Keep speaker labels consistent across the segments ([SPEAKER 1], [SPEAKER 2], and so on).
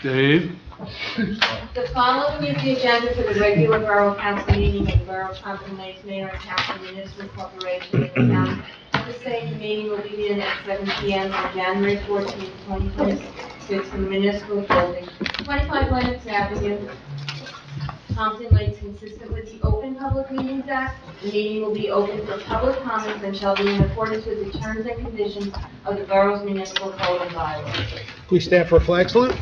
[SPEAKER 1] Dave?
[SPEAKER 2] The following is the agenda for the regular Borough Council meeting of the Borough of Pompton Lakes Mayor and Council Municipal Corporation in the town. The same meeting will begin at 7 p.m. on January 14, 2026 in the municipal building, 25 Lennox Avenue, Pompton Lakes. Consistent with the Open Public Meetings Act, the meeting will be open for public comments and shall be in accordance with the terms and conditions of the borough's municipal code and bylaws.
[SPEAKER 3] Please stand for a flag salute.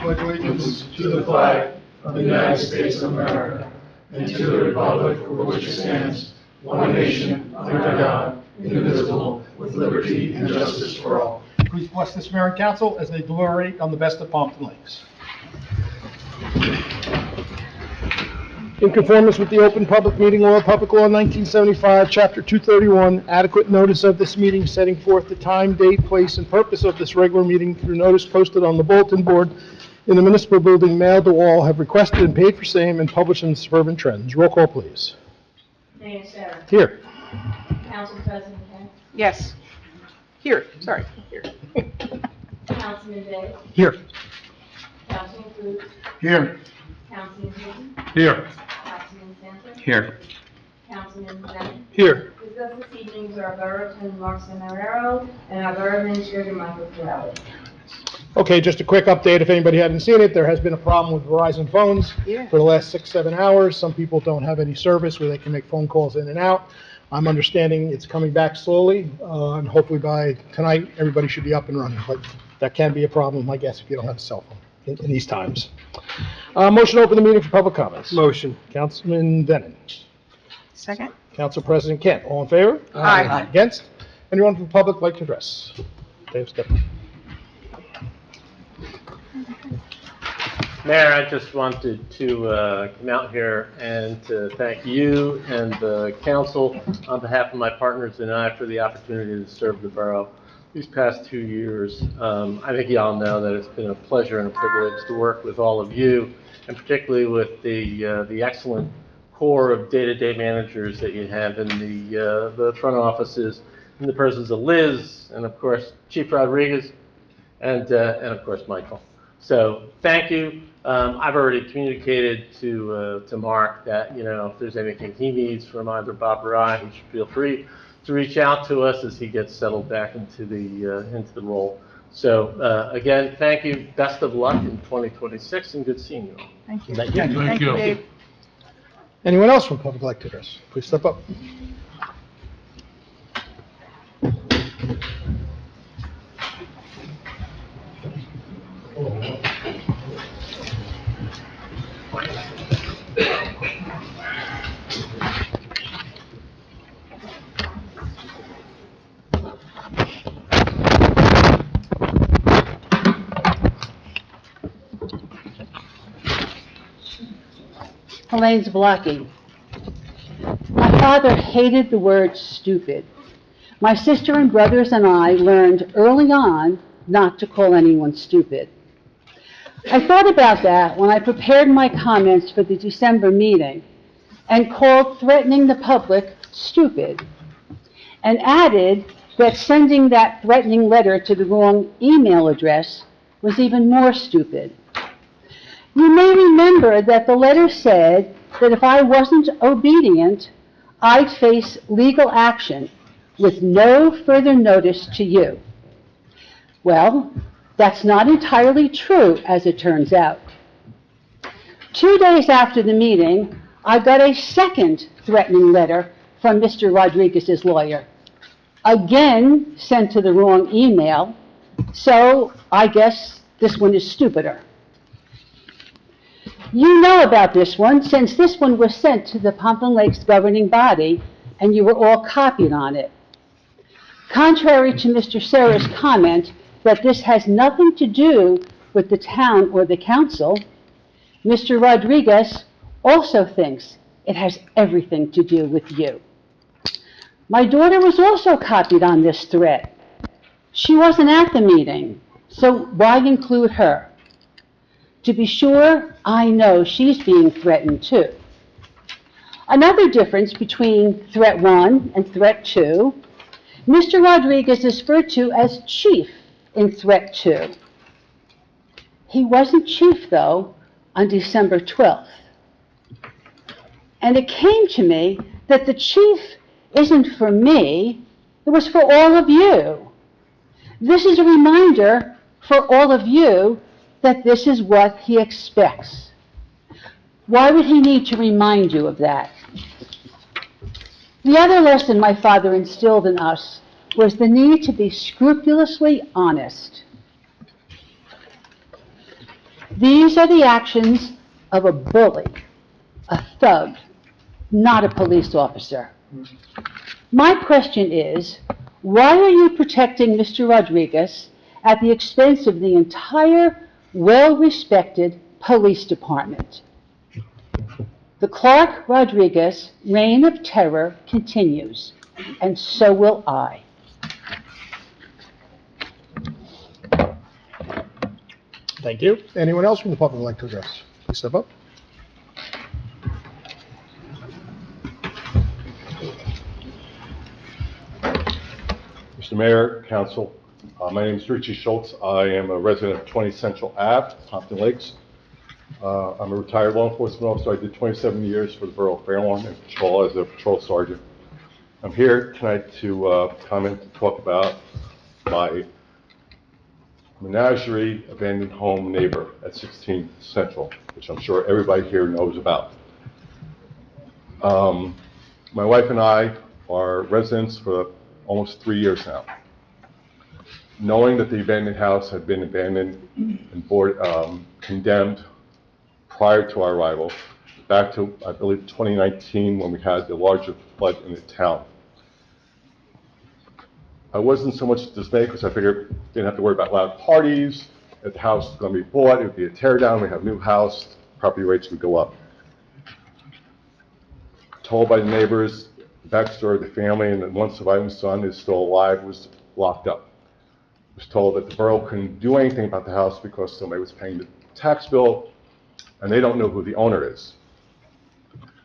[SPEAKER 4] Pledge allegiance to the flag of the United States of America and to the republic for which it stands, one nation, under God, indivisible, with liberty and justice for all.
[SPEAKER 3] Please bless this mayor and council as they deliberate on the best of Pompton Lakes. In conformance with the Open Public Meeting Law, Public Law 1975, Chapter 231, adequate notice of this meeting setting forth the time, date, place, and purpose of this regular meeting through notice posted on the bulletin board in the municipal building mailed to all have requested and paid for same and published in the Suburban Trends. Roll call, please.
[SPEAKER 2] Mayor Sarah.
[SPEAKER 3] Here.
[SPEAKER 2] Council President Kent.
[SPEAKER 5] Yes. Here, sorry, here.
[SPEAKER 2] Councilman Day.
[SPEAKER 3] Here.
[SPEAKER 2] Councilman Cruz.
[SPEAKER 3] Here.
[SPEAKER 2] Councilman Hinton.
[SPEAKER 1] Here.
[SPEAKER 2] Councilman Sampson.
[SPEAKER 1] Here.
[SPEAKER 2] Councilman Bennett.
[SPEAKER 3] Here.
[SPEAKER 2] With us this evening is our Borough Attorney Mark Semeraro and our Borough Administrator Michael Corrales.
[SPEAKER 3] Okay, just a quick update. If anybody hadn't seen it, there has been a problem with Verizon phones for the last 6-7 hours. Some people don't have any service where they can make phone calls in and out. I'm understanding it's coming back slowly, and hopefully by tonight, everybody should be up and running. But that can be a problem, I guess, if you don't have a cell phone in these times. Motion to open the meeting for public comments.
[SPEAKER 1] Motion.
[SPEAKER 3] Councilman Denon.
[SPEAKER 5] Second?
[SPEAKER 3] Council President Kent. All in favor?
[SPEAKER 5] Aye.
[SPEAKER 3] Against? Anyone from the public like to address? Dave, step up.
[SPEAKER 6] Mayor, I just wanted to come out here and to thank you and the council on behalf of my partners and I for the opportunity to serve the borough these past 2 years. I think you all know that it's been a pleasure and a privilege to work with all of you, and particularly with the excellent core of day-to-day managers that you have in the front offices, in the persons of Liz, and of course Chief Rodriguez, and of course Michael. So thank you. I've already communicated to Mark that, if there's anything he needs from either Bob or I, he should feel free to reach out to us as he gets settled back into the role. So again, thank you. Best of luck in 2026, and good seeing you all.
[SPEAKER 5] Thank you.
[SPEAKER 1] Thank you.
[SPEAKER 5] Dave.
[SPEAKER 3] Anyone else from public like to address? Please step up.
[SPEAKER 7] Elaine's blocking. My father hated the word stupid. My sister and brothers and I learned early on not to call anyone stupid. I thought about that when I prepared my comments for the December meeting and called threatening the public stupid, and added that sending that threatening letter to the wrong email address was even more stupid. You may remember that the letter said that if I wasn't obedient, I'd face legal action with no further notice to you. Well, that's not entirely true, as it turns out. 2 days after the meeting, I got a second threatening letter from Mr. Rodriguez's lawyer, again sent to the wrong email, so I guess this one is stupider. You know about this one, since this one was sent to the Pompton Lakes governing body, and you were all copied on it. Contrary to Mr. Serra's comment that this has nothing to do with the town or the council, Mr. Rodriguez also thinks it has everything to do with you. My daughter was also copied on this threat. She wasn't at the meeting, so why include her? To be sure, I know she's being threatened too. Another difference between threat 1 and threat 2, Mr. Rodriguez is referred to as chief in threat 2. He wasn't chief, though, on December 12th. And it came to me that the chief isn't for me, it was for all of you. This is a reminder for all of you that this is what he expects. Why would he need to remind you of that? The other lesson my father instilled in us was the need to be scrupulously honest. These are the actions of a bully, a thug, not a police officer. My question is, why are you protecting Mr. Rodriguez at the expense of the entire well-respected police department? The Clark Rodriguez reign of terror continues, and so will I.
[SPEAKER 3] Thank you. Anyone else from the public would like to address? Please step up.
[SPEAKER 1] Mr. Mayor, Council, my name is Richie Schultz. I am a resident of 20 Central Ave, Pompton Lakes. I'm a retired law enforcement officer. I did 27 years for the Borough of Fairlawn and patrol as a patrol sergeant. I'm here tonight to comment and talk about my menagerie abandoned home neighbor at 16 Central, which I'm sure everybody here knows about. My wife and I are residents for almost 3 years now. Knowing that the abandoned house had been abandoned and condemned prior to our arrival, back to, I believe, 2019 when we had the larger flood in the town. I wasn't so much dismayed because I figured I didn't have to worry about loud parties. If the house was going to be bought, it would be a tear down. We have a new house, property rates would go up. Told by the neighbors, the backstory of the family, and that one surviving son is still alive, was locked up. I was told that the borough couldn't do anything about the house because somebody was paying the tax bill, and they don't know who the owner is.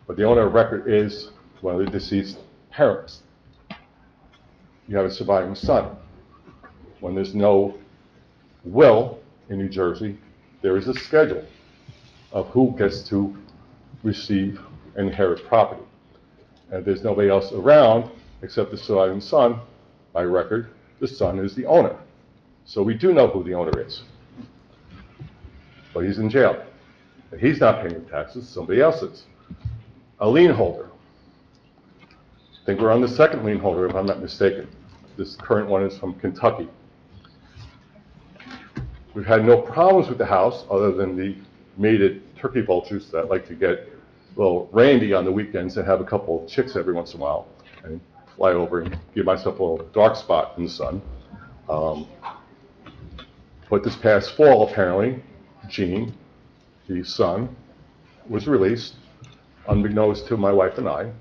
[SPEAKER 1] But the owner of record is one of the deceased parents. You have a surviving son. When there's no will in New Jersey, there is a schedule of who gets to receive and inherit property. And if there's nobody else around except the surviving son, by record, the son is the owner. So we do know who the owner is. But he's in jail. And he's not paying taxes, somebody else is. A lien holder. I think we're on the second lien holder, if I'm not mistaken. This current one is from Kentucky. We've had no problems with the house other than the mated turkey vultures that like to get a little randy on the weekends and have a couple of chicks every once in a while and fly over and give myself a little dark spot in the sun. But this past fall, apparently, Gene, the son, was released, unbeknownst to my wife and I,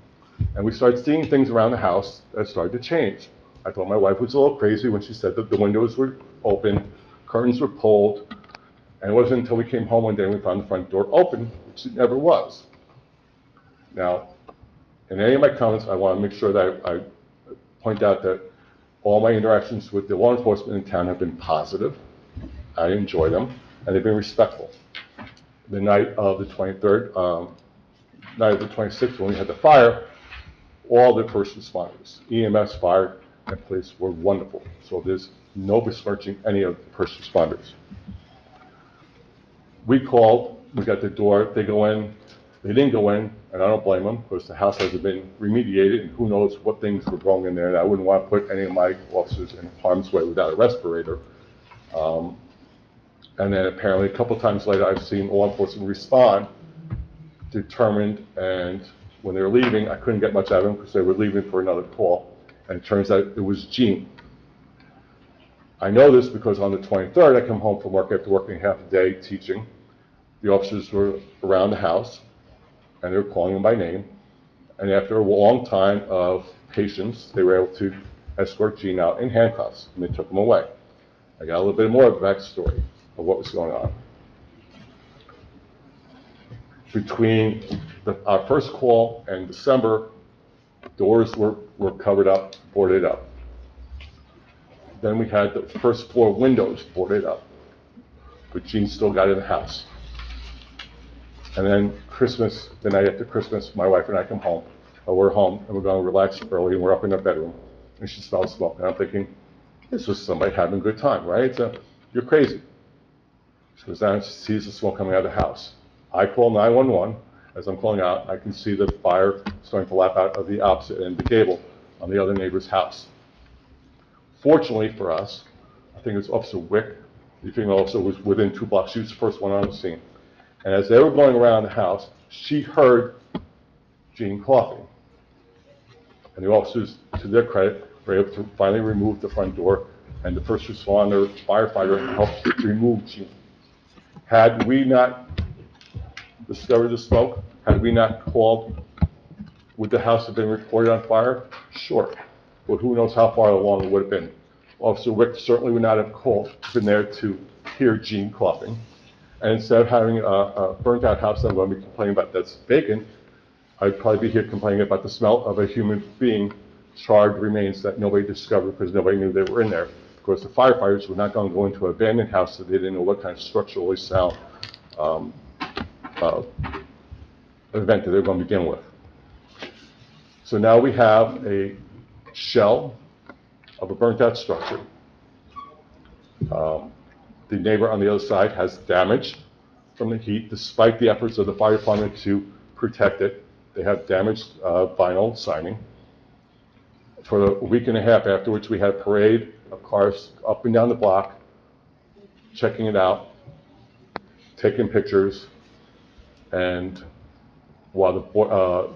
[SPEAKER 1] and we started seeing things around the house that started to change. I thought my wife was a little crazy when she said that the windows were open, curtains were pulled, and it wasn't until we came home one day and we found the front door open, which it never was. Now, in any of my comments, I want to make sure that I point out that all my interactions with the law enforcement in town have been positive. I enjoy them, and they've been respectful. The night of the 23rd, night of the 26th, when we had the fire, all the first responders, EMS, fire, and police were wonderful. So there's no besmirching any of the first responders. We called, we got the door, they go in, they didn't go in, and I don't blame them, because the house hasn't been remediated, and who knows what things were wrong in there, and I wouldn't want to put any of my officers in harm's way without a respirator. And then apparently a couple times later, I've seen law enforcement respond, determined, and when they were leaving, I couldn't get much out of them because they were leaving for another call, and it turns out it was Gene. I know this because on the 23rd, I come home from work after working half a day teaching. The officers were around the house, and they were calling him by name, and after a long time of patience, they were able to escort Gene out in handcuffs, and they took him away. I got a little bit more of the backstory of what was going on. Between our first call and December, doors were covered up, boarded up. Then we had the first floor windows boarded up, but Gene still got in the house. And then Christmas, the night after Christmas, my wife and I come home, or we're home, and we're going to relax early, and we're up in our bedroom, and she smells smoke, and I'm thinking, this was somebody having a good time, right? So, you're crazy. She goes down and she sees the smoke coming out of the house. I call 911. As I'm calling out, I can see the fire starting to lap out of the opposite end of the gable on the other neighbor's house. Fortunately for us, I think it was Officer Wick, the female officer, was within 2 blocks. She was the first one on the scene. And as they were going around the house, she heard Gene coughing. And the officers, to their credit, were able to finally remove the front door, and the first responder firefighter helped remove Gene. Had we not discovered the smoke, had we not called, would the house have been reported on fire? Sure. But who knows how far along it would have been. Officer Wick certainly would not have been there to hear Gene coughing. And instead of having a burnt out house that I'm going to be complaining about that's vacant, I'd probably be here complaining about the smell of a human being, charred remains that nobody discovered because nobody knew they were in there. Of course, the firefighters were not going to go into an abandoned house that they didn't know what kind of structurally sound event that they were going to begin with. So now we have a shell of a burnt out structure. The neighbor on the other side has damage from the heat, despite the efforts of the fire department to protect it. They have damaged vinyl siding. For a week and a half afterwards, we had a parade of cars up and down the block, checking it out, taking pictures, and while the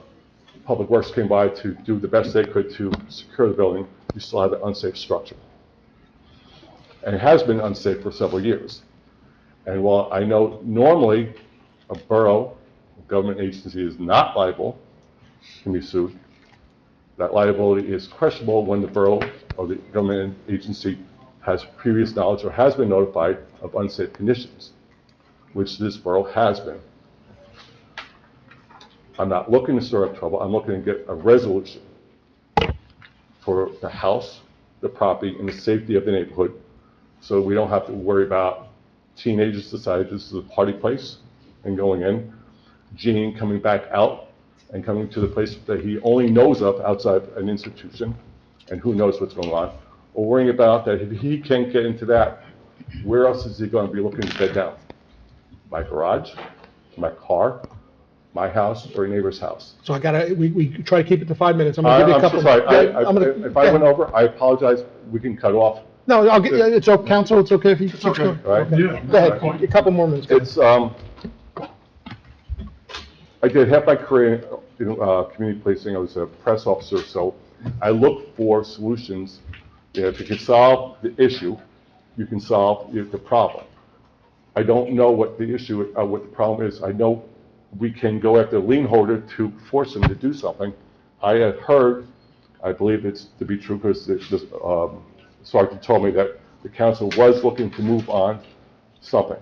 [SPEAKER 1] Public Works came by to do the best they could to secure the building, we still had an unsafe structure. And it has been unsafe for several years. And while I know normally a borough government agency is not liable, can be sued, that liability is questionable when the borough or the government agency has previous knowledge or has been notified of unsafe conditions, which this borough has been. I'm not looking to stir up trouble. I'm looking to get a resolution for the house, the property, and the safety of the neighborhood, so we don't have to worry about teenagers deciding this is a party place and going in, Gene coming back out and coming to the place that he only knows of outside an institution, and who knows what's going on, or worrying about that if he can't get into that, where else is he going to be looking to bed down? My garage, my car, my house, or a neighbor's house?
[SPEAKER 3] So we try to keep it to 5 minutes. I'm gonna give you a couple.
[SPEAKER 1] I'm so sorry.
[SPEAKER 3] Yeah,
[SPEAKER 1] If I went over, I apologize. We can cut off.
[SPEAKER 3] No, it's okay, counsel, it's okay if you. It's
[SPEAKER 4] okay.
[SPEAKER 1] Right?
[SPEAKER 4] Yeah.
[SPEAKER 3] Go ahead, a couple more minutes.
[SPEAKER 1] It's, I did half my career in community policing. I was a press officer, so I look for solutions. You know, if you can solve the issue, you can solve the problem. I don't know what the issue, what the problem is. I know we can go after the lien holder to force him to do something. I had heard, I believe it's to be true because the sergeant told me that the council was looking to move on something.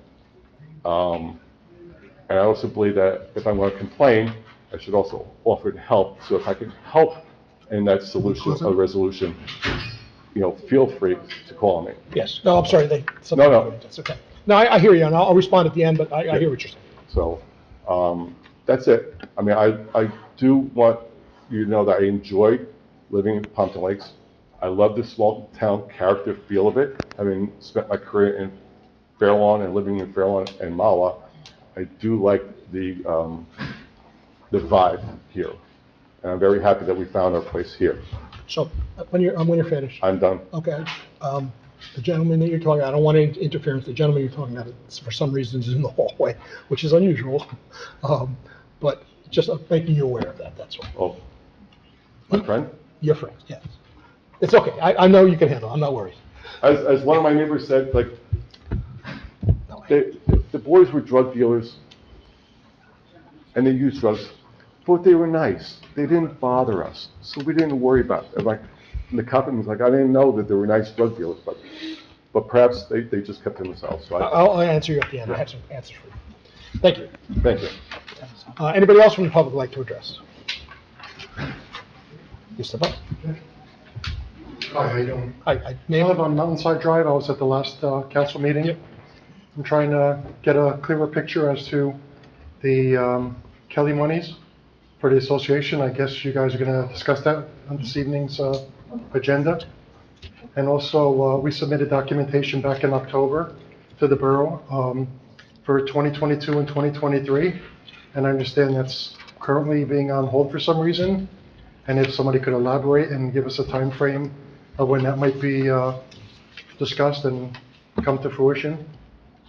[SPEAKER 1] And I also believe that if I'm going to complain, I should also offer to help. So if I can help in that solution or resolution, you know, feel free to call me.
[SPEAKER 3] Yes, no, I'm sorry,
[SPEAKER 1] No.
[SPEAKER 3] That's okay. No, I hear you, and I'll respond at the end, but I hear what you're saying.
[SPEAKER 1] So, that's it. I mean, I do want you to know that I enjoy living in Pompton Lakes. I love the small town character feel of it. Having spent my career in Fairlawn and living in Fairlawn and Mawa, I do like the vibe here. And I'm very happy that we found our place here.
[SPEAKER 3] So, when you're finished.
[SPEAKER 1] I'm done.
[SPEAKER 3] Okay. The gentleman that you're talking about, I don't want any interference. The gentleman you're talking about, for some reason, is in the hallway, which is unusual. But just making you aware of that, that's all.
[SPEAKER 1] Oh, my friend?
[SPEAKER 3] Your friend, yes. It's okay. I know you can handle it. I'm not worried.
[SPEAKER 1] As one of my neighbors said, like, the boys were drug dealers, and they used drugs, but they were nice. They didn't bother us, so we didn't worry about it. Like, and the cop was like, I didn't know that they were nice drug dealers, but perhaps they just kept to themselves. So
[SPEAKER 3] I'll answer you at the end. I have some answers for you. Thank you.
[SPEAKER 1] Thank you.
[SPEAKER 3] Anybody else from the public like to address? You step up.
[SPEAKER 8] Hi, how you doing?
[SPEAKER 3] Hi,
[SPEAKER 8] I
[SPEAKER 3] name
[SPEAKER 8] live
[SPEAKER 3] it.
[SPEAKER 8] on Mountainside Drive. I was at the last council meeting.
[SPEAKER 3] Yep.
[SPEAKER 8] I'm trying to get a clearer picture as to the Kelly monies for the association. I guess you guys are going to discuss that on this evening's agenda. And also, we submitted documentation back in October to the borough for 2022 and 2023. And I understand that's currently being on hold for some reason. And if somebody could elaborate and give us a time frame of when that might be discussed and come to fruition.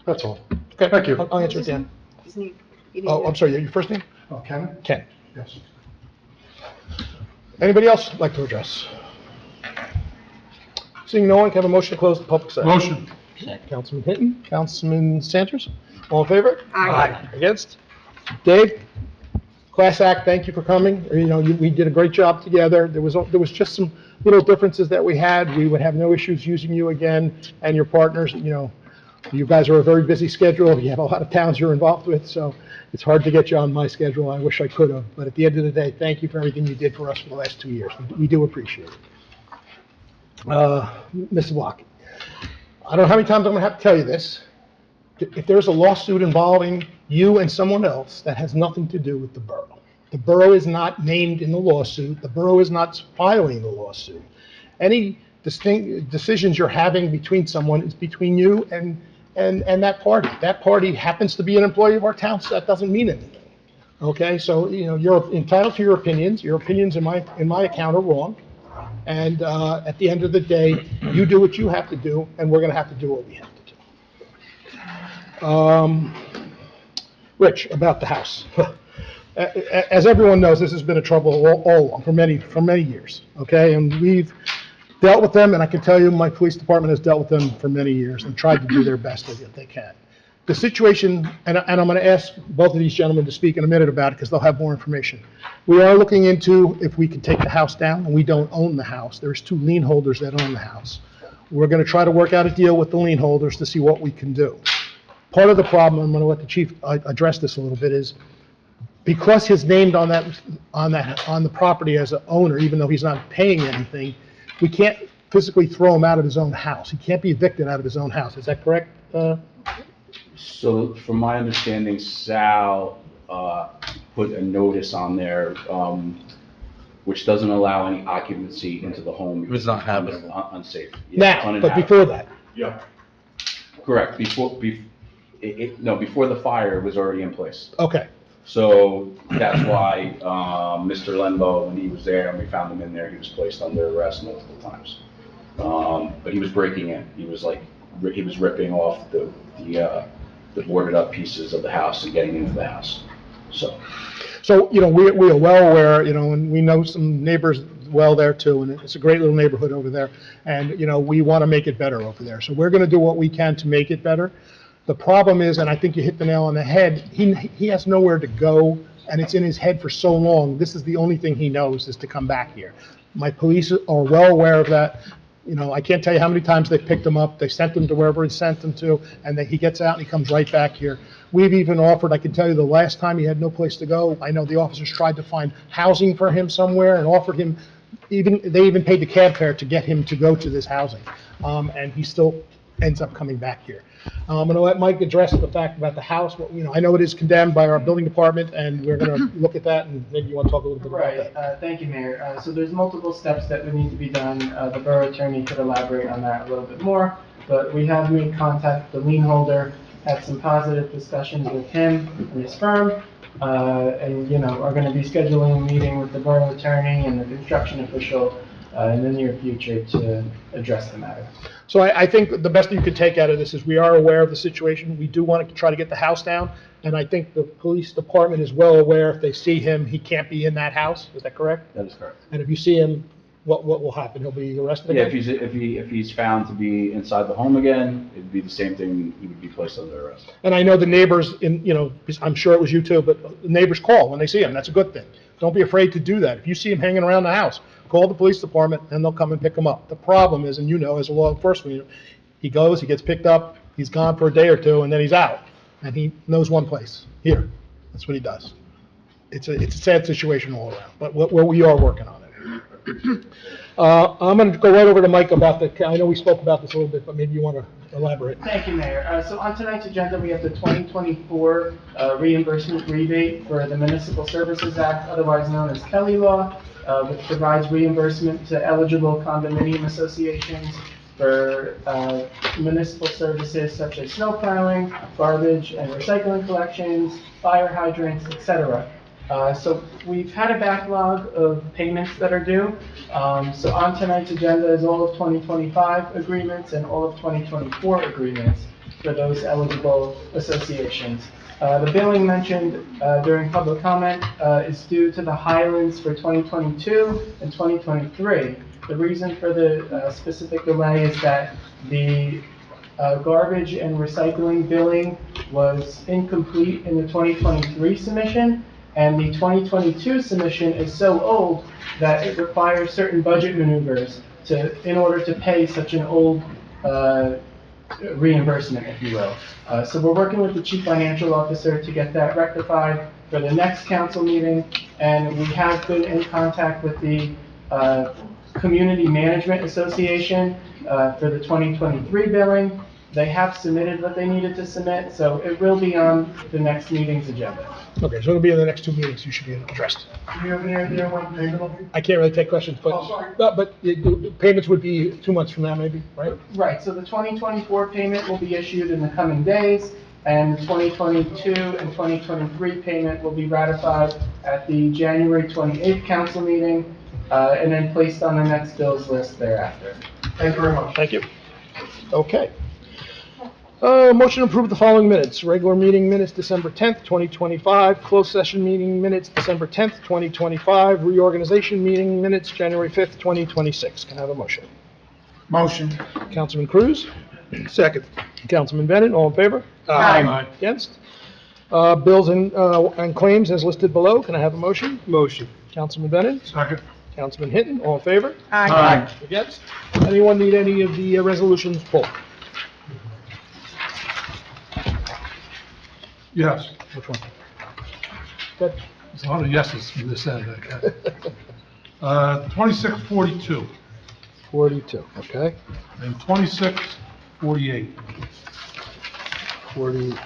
[SPEAKER 8] That's all.
[SPEAKER 3] Okay,
[SPEAKER 8] Thank you.
[SPEAKER 3] I'll answer it, Dan.
[SPEAKER 5] His name. You need
[SPEAKER 3] Oh,
[SPEAKER 5] to-
[SPEAKER 3] I'm sorry, your first name?
[SPEAKER 8] Oh, Ken?
[SPEAKER 3] Ken.
[SPEAKER 8] Yes.
[SPEAKER 3] Anybody else like to address? Seeing no one, can I have a motion to close the public session?
[SPEAKER 4] Motion.
[SPEAKER 3] Councilman Hinton, Councilman Sanders, all in favor?
[SPEAKER 5] Aye.
[SPEAKER 3] Against? Dave? Class Act, thank you for coming. You know, we did a great job together. There was just some little differences that we had. We would have no issues using you again and your partners. You know, you guys are a very busy schedule. You have a lot of towns you're involved with, so it's hard to get you on my schedule. I wish I could have. But at the end of the day, thank you for everything you did for us for the last 2 years. We do appreciate it. Mrs. Block, I don't know how many times I'm going to have to tell you this. If there's a lawsuit involving you and someone else, that has nothing to do with the borough. The borough is not named in the lawsuit. The borough is not filing the lawsuit. Any distinct decisions you're having between someone is between you and that party. That party happens to be an employee of our town, so that doesn't mean anything. Okay, so, you know, you're entitled to your opinions. Your opinions in my account are wrong. And at the end of the day, you do what you have to do, and we're going to have to do what we have to do. Rich, about the house. As everyone knows, this has been a trouble all along, for many years, okay? And we've dealt with them, and I can tell you, my police department has dealt with them for many years and tried to do their best that they can. The situation, and I'm going to ask both of these gentlemen to speak in a minute about it, because they'll have more information. We are looking into if we can take the house down, and we don't own the house. There's 2 lien holders that own the house. We're going to try to work out a deal with the lien holders to see what we can do. Part of the problem, I'm going to let the chief address this a little bit, is because he's named on the property as an owner, even though he's not paying anything, we can't physically throw him out of his own house. He can't be evicted out of his own house. Is that correct?
[SPEAKER 9] So from my understanding, Sal put a notice on there, which doesn't allow any occupancy into the home.
[SPEAKER 10] It was not habitable.
[SPEAKER 9] Unsafe. Yeah,
[SPEAKER 3] Now, but before that.
[SPEAKER 8] Yeah.
[SPEAKER 9] Correct, before the fire, it was already in place.
[SPEAKER 3] Okay.
[SPEAKER 9] So that's why Mr. Lembo, when he was there and we found him in there, he was placed under arrest multiple times. But he was breaking in. He was ripping off the boarded up pieces of the house and getting into the house. So,
[SPEAKER 3] you know, we are well aware, you know, and we know some neighbors well there too, and it's a great little neighborhood over there. And, you know, we want to make it better over there. So we're going to do what we can to make it better. The problem is, and I think you hit the nail on the head, he has nowhere to go, and it's in his head for so long. This is the only thing he knows, is to come back here. My police are well aware of that. You know, I can't tell you how many times they picked him up, they sent him to wherever he sent him to, and then he gets out and he comes right back here. We've even offered, I can tell you the last time he had no place to go, I know the officers tried to find housing for him somewhere and offered him, they even paid the cab fare to get him to go to this housing. And he still ends up coming back here. I'm going to let Mike address the fact about the house. You know, I know it is condemned by our building department, and we're going to look at that, and maybe you want to talk a little bit about that.
[SPEAKER 11] Right, thank you, Mayor. So there's multiple steps that would need to be done. The borough attorney could elaborate on that a little bit more, but we have made contact with the lien holder, had some positive discussions with him and his firm, and, you know, are going to be scheduling a meeting with the borough attorney and the construction official in the near future to address the matter.
[SPEAKER 3] So I think the best you could take out of this is we are aware of the situation. We do want to try to get the house down, and I think the police department is well aware if they see him, he can't be in that house. Is that correct?
[SPEAKER 9] that is correct.
[SPEAKER 3] And if you see him, what will happen? He'll be arrested
[SPEAKER 9] Yeah,
[SPEAKER 3] again?
[SPEAKER 9] if he's found to be inside the home again, it'd be the same thing, he would be placed under arrest.
[SPEAKER 3] And I know the neighbors, you know, I'm sure it was you too, but the neighbors call when they see him. That's a good thing. Don't be afraid to do that. If you see him hanging around the house, call the police department and they'll come and pick him up. The problem is, and you know, as a law enforcement, he goes, he gets picked up, he's gone for a day or two, and then he's out. And he knows one place, here. That's what he does. It's a sad situation all around, but we are working on it. I'm going to go right over to Mike about I know we spoke about this a little bit, but maybe you want to elaborate.
[SPEAKER 11] Thank you, Mayor. So on tonight's agenda, we have the 2024 reimbursement rebate for the Municipal Services Act, otherwise known as Kelly Law, which provides reimbursement to eligible condominium associations for municipal services such as snow plowing, garbage and recycling collections, fire hydrants, etc. So we've had a backlog of payments that are due. So on tonight's agenda is all of 2025 agreements and all of 2024 agreements for those eligible associations. The billing mentioned during public comment is due to the Highlands for 2022 and 2023. The reason for the specific delay is that the garbage and recycling billing was incomplete in the 2023 submission, and the 2022 submission is so old that it requires certain budget maneuvers in order to pay such an old reimbursement, if you will. So we're working with the Chief Financial Officer to get that rectified for the next council meeting, and we have been in contact with the Community Management Association for the 2023 billing. They have submitted what they needed to submit, so it will be on the next meeting's agenda.
[SPEAKER 3] Okay, so it'll be in the next 2 meetings, you should be addressed.
[SPEAKER 8] Do you have any idea when payment will be?
[SPEAKER 3] I can't really take questions, but,
[SPEAKER 8] Oh, sorry.
[SPEAKER 3] but the payments would be 2 months from now, maybe, right?
[SPEAKER 11] Right, so the 2024 payment will be issued in the coming days, and the 2022 and 2023 payment will be ratified at the January 28th council meeting, and then placed on the next bills list thereafter.
[SPEAKER 8] Thank you very much.
[SPEAKER 3] Thank you. Okay. Motion to approve the following minutes. Regular meeting minutes, December 10th, 2025. Closed session meeting minutes, December 10th, 2025. Reorganization meeting minutes, January 5th, 2026. Can I have a motion?
[SPEAKER 4] Motion.
[SPEAKER 3] Councilman Cruz? Second. Councilman Bennett, all in favor?
[SPEAKER 4] Aye.
[SPEAKER 3] Against? Bills and claims as listed below. Can I have a motion?
[SPEAKER 4] Motion.
[SPEAKER 3] Councilman Bennett?
[SPEAKER 4] Second.
[SPEAKER 3] Councilman Hinton, all in favor?
[SPEAKER 4] Aye.
[SPEAKER 3] Against? Anyone need any of the resolutions pulled?
[SPEAKER 4] Yes.
[SPEAKER 3] Which one? Good.
[SPEAKER 4] There's a lot of yeses from this end, I guess. 2642
[SPEAKER 3] 42, okay.
[SPEAKER 4] and 2648.
[SPEAKER 3] 48.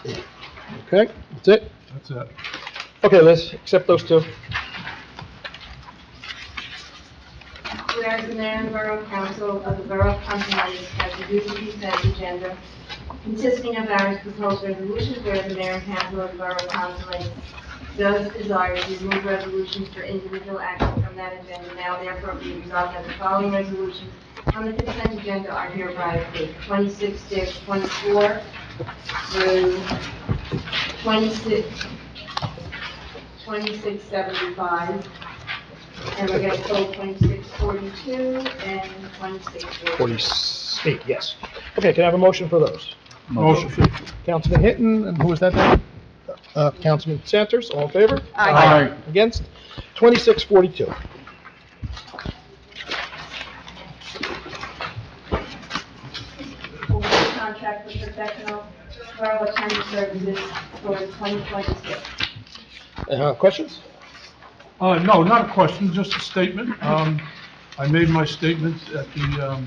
[SPEAKER 3] Okay, that's it?
[SPEAKER 4] That's it.
[SPEAKER 3] Okay, let's accept those two.
[SPEAKER 2] Whereas the mayor and borough council of the borough of Pompton has reviewed the consent agenda consisting of various proposed resolutions, whereas the mayor and council of the borough of Pompton does desire to remove resolutions for individual action from that agenda. Now therefore be resolved that the following resolutions on the consent agenda are hereby approved. 26-24 through 2675. And we're going to pull 2642 and 2648.
[SPEAKER 3] 48, yes. Okay, can I have a motion for those?
[SPEAKER 4] Motion.
[SPEAKER 3] Councilman Hinton, and who was that then? Councilman Santers, all in favor?
[SPEAKER 4] Aye.
[SPEAKER 3] Against? 2642.
[SPEAKER 2] Award contract for professional borough attorney services for 2026.
[SPEAKER 3] Questions?
[SPEAKER 4] No, not a question, just a statement. I made my statement at the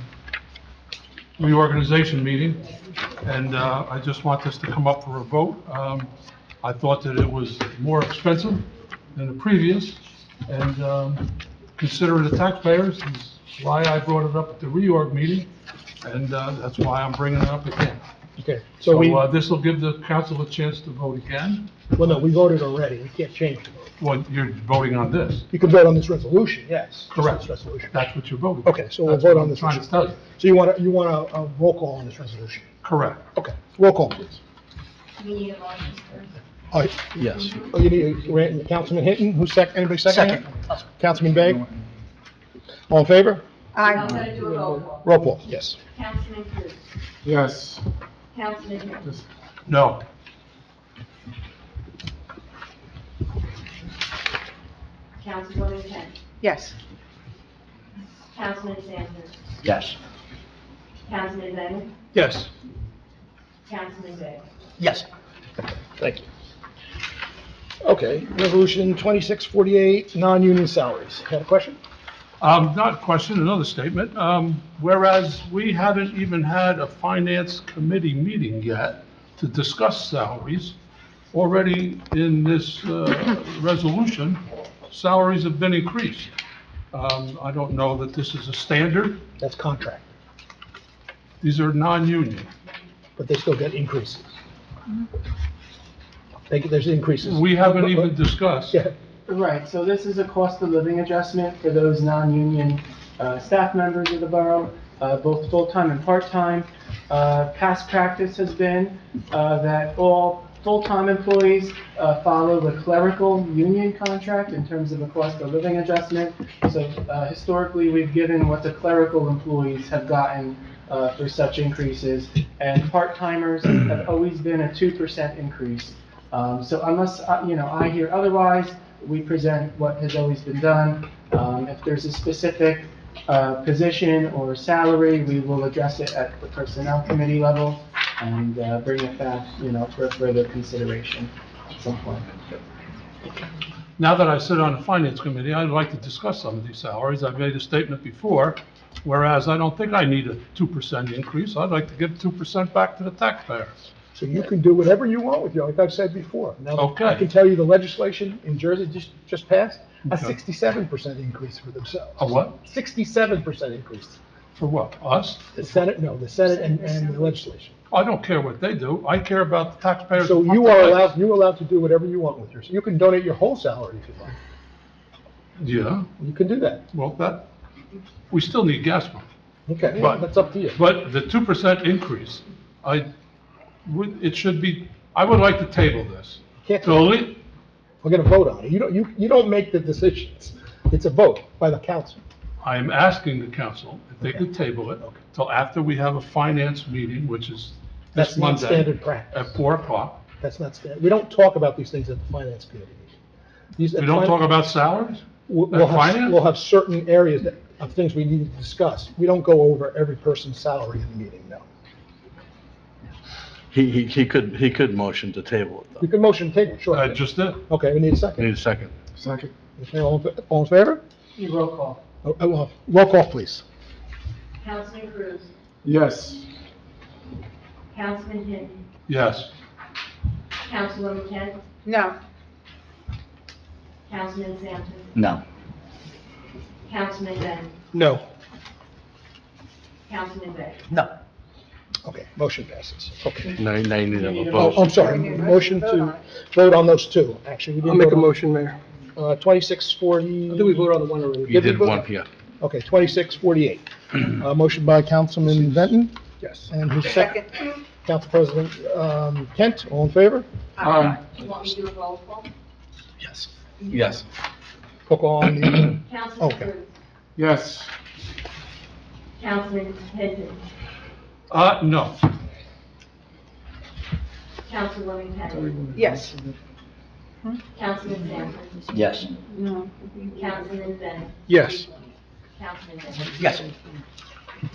[SPEAKER 4] reorganization meeting, and I just want this to come up for a vote. I thought that it was more expensive than the previous, and considering the taxpayers is why I brought it up at the reorg meeting, and that's why I'm bringing it up again.
[SPEAKER 3] Okay, so we,
[SPEAKER 4] So this will give the council a chance to vote again.
[SPEAKER 3] well, no, we voted already, we can't change the vote.
[SPEAKER 4] Well, you're voting on this.
[SPEAKER 3] You can vote on this resolution, yes.
[SPEAKER 4] Correct.
[SPEAKER 3] This resolution.
[SPEAKER 4] That's what you're voting.
[SPEAKER 3] Okay, so we'll
[SPEAKER 4] That's
[SPEAKER 3] vote
[SPEAKER 4] what
[SPEAKER 3] on
[SPEAKER 4] I'm
[SPEAKER 3] this.
[SPEAKER 4] trying to tell you.
[SPEAKER 3] So you want a roll call on this resolution?
[SPEAKER 4] Correct.
[SPEAKER 3] Okay, roll call, please.
[SPEAKER 2] We need a motion first.
[SPEAKER 3] Oh, yes. Oh, you need, Councilman Hinton, who's anybody second? Councilman Bay? All in favor?
[SPEAKER 2] I'm going to do a roll call.
[SPEAKER 3] Roll call, yes.
[SPEAKER 2] Councilman Cruz.
[SPEAKER 4] Yes.
[SPEAKER 2] Councilman Hinton.
[SPEAKER 4] No.
[SPEAKER 2] Councilwoman Kent.
[SPEAKER 5] Yes.
[SPEAKER 2] Councilman Sanders.
[SPEAKER 9] Yes.
[SPEAKER 2] Councilman Bennett.
[SPEAKER 3] Yes.
[SPEAKER 2] Councilman Bay.
[SPEAKER 3] Yes. Thank you. Okay, resolution 2648, non-union salaries. Had a question?
[SPEAKER 4] Not a question, another statement. Whereas we haven't even had a finance committee meeting yet to discuss salaries, already in this resolution, salaries have been increased. I don't know that this is a standard.
[SPEAKER 3] That's contract,
[SPEAKER 4] These are non-union.
[SPEAKER 3] but they still get increases. There's increases.
[SPEAKER 4] We haven't even discussed.
[SPEAKER 3] Yeah,
[SPEAKER 11] Right, so this is a cost of living adjustment for those non-union staff members of the borough, both full-time and part-time. Past practice has been that all full-time employees follow the clerical union contract in terms of a cost of living adjustment. So historically, we've given what the clerical employees have gotten for such increases, and part-timers have always been a 2% increase. So unless, I hear otherwise, we present what has always been done. If there's a specific position or salary, we will address it at the personnel committee level and bring it back, for further consideration at some point.
[SPEAKER 4] Now that I sit on the finance committee, I'd like to discuss some of these salaries. I've made a statement before, whereas I don't think I need a 2% increase. I'd like to give 2% back to the taxpayers.
[SPEAKER 3] so you can do whatever you want with you, like I've said before. Now,
[SPEAKER 4] Okay.
[SPEAKER 3] I can tell you the legislation in Jersey just passed a
[SPEAKER 4] Okay.
[SPEAKER 3] 67% increase for themselves.
[SPEAKER 4] A what?
[SPEAKER 3] 67% increase.
[SPEAKER 4] For what? Us?
[SPEAKER 3] The Senate and the legislation.
[SPEAKER 4] I don't care what they do. I care about the taxpayers.
[SPEAKER 3] So
[SPEAKER 4] of
[SPEAKER 3] you're
[SPEAKER 4] Pompton.
[SPEAKER 3] allowed to do whatever you want with yours. You can donate your whole salary if you like.
[SPEAKER 4] Yeah,
[SPEAKER 3] You can do that.
[SPEAKER 4] well, we still need gas money.
[SPEAKER 3] Okay,
[SPEAKER 4] But-
[SPEAKER 3] that's up to you.
[SPEAKER 4] But the 2% increase, it should be, I would like to table this.
[SPEAKER 3] Can't-
[SPEAKER 4] Totally,
[SPEAKER 3] We're gonna vote on it. You don't make the decisions. It's a vote by the council.
[SPEAKER 4] I am asking the council if they could table it till after we have a finance meeting, which is this
[SPEAKER 3] That's not
[SPEAKER 4] Monday
[SPEAKER 3] standard practice.
[SPEAKER 4] at 4 o'clock.
[SPEAKER 3] That's not standard. We don't talk about these things at the finance committee meeting.
[SPEAKER 4] We don't talk about salaries?
[SPEAKER 3] We'll
[SPEAKER 4] at finance?
[SPEAKER 3] we'll have certain areas of things we need to discuss. We don't go over every person's salary in the meeting, no.
[SPEAKER 10] He could motion to table it,
[SPEAKER 3] You can motion to table, sure.
[SPEAKER 4] I just did.
[SPEAKER 3] Okay, we need a
[SPEAKER 10] though.
[SPEAKER 3] second.
[SPEAKER 10] Need a second.
[SPEAKER 8] Second.
[SPEAKER 3] Okay, all in favor?
[SPEAKER 11] Roll call.
[SPEAKER 3] Well, roll call, please.
[SPEAKER 2] Councilman Cruz,
[SPEAKER 8] Yes.
[SPEAKER 2] Councilman Hinton,
[SPEAKER 4] Yes.
[SPEAKER 2] Councilwoman Kent,
[SPEAKER 5] No.
[SPEAKER 2] Councilman Sampson,
[SPEAKER 9] No.
[SPEAKER 2] Councilman Bennett,
[SPEAKER 3] No.
[SPEAKER 2] Councilman Bay.
[SPEAKER 9] No.
[SPEAKER 3] Okay, motion passes. Okay.
[SPEAKER 10] Now you need to have a
[SPEAKER 3] Oh,
[SPEAKER 10] vote.
[SPEAKER 3] I'm sorry, motion to vote on those two, actually. We didn't
[SPEAKER 8] I'll make
[SPEAKER 3] vote
[SPEAKER 8] a
[SPEAKER 3] on-
[SPEAKER 8] motion, Mayor.
[SPEAKER 3] 2640.
[SPEAKER 8] I think we voted on the one already.
[SPEAKER 10] You
[SPEAKER 3] Did we
[SPEAKER 10] did
[SPEAKER 3] vote?
[SPEAKER 10] one, yeah.
[SPEAKER 3] Okay, 2648. Motion by Councilman Benton,
[SPEAKER 8] Yes.
[SPEAKER 3] and who's second? Council President Kent, all in favor?
[SPEAKER 2] You want me to do a roll call?
[SPEAKER 3] Yes.
[SPEAKER 10] Yes.
[SPEAKER 3] Roll call on the,
[SPEAKER 2] Councilman
[SPEAKER 3] Okay.
[SPEAKER 2] Cruz,
[SPEAKER 8] Yes.
[SPEAKER 2] Councilman Hinton,
[SPEAKER 4] No.
[SPEAKER 2] Councilwoman Kent,
[SPEAKER 5] Yes.
[SPEAKER 2] Councilman Sampson,
[SPEAKER 9] Yes.
[SPEAKER 2] Councilman Bennett,
[SPEAKER 3] yes.
[SPEAKER 2] Councilman Bay.
[SPEAKER 9] Yes.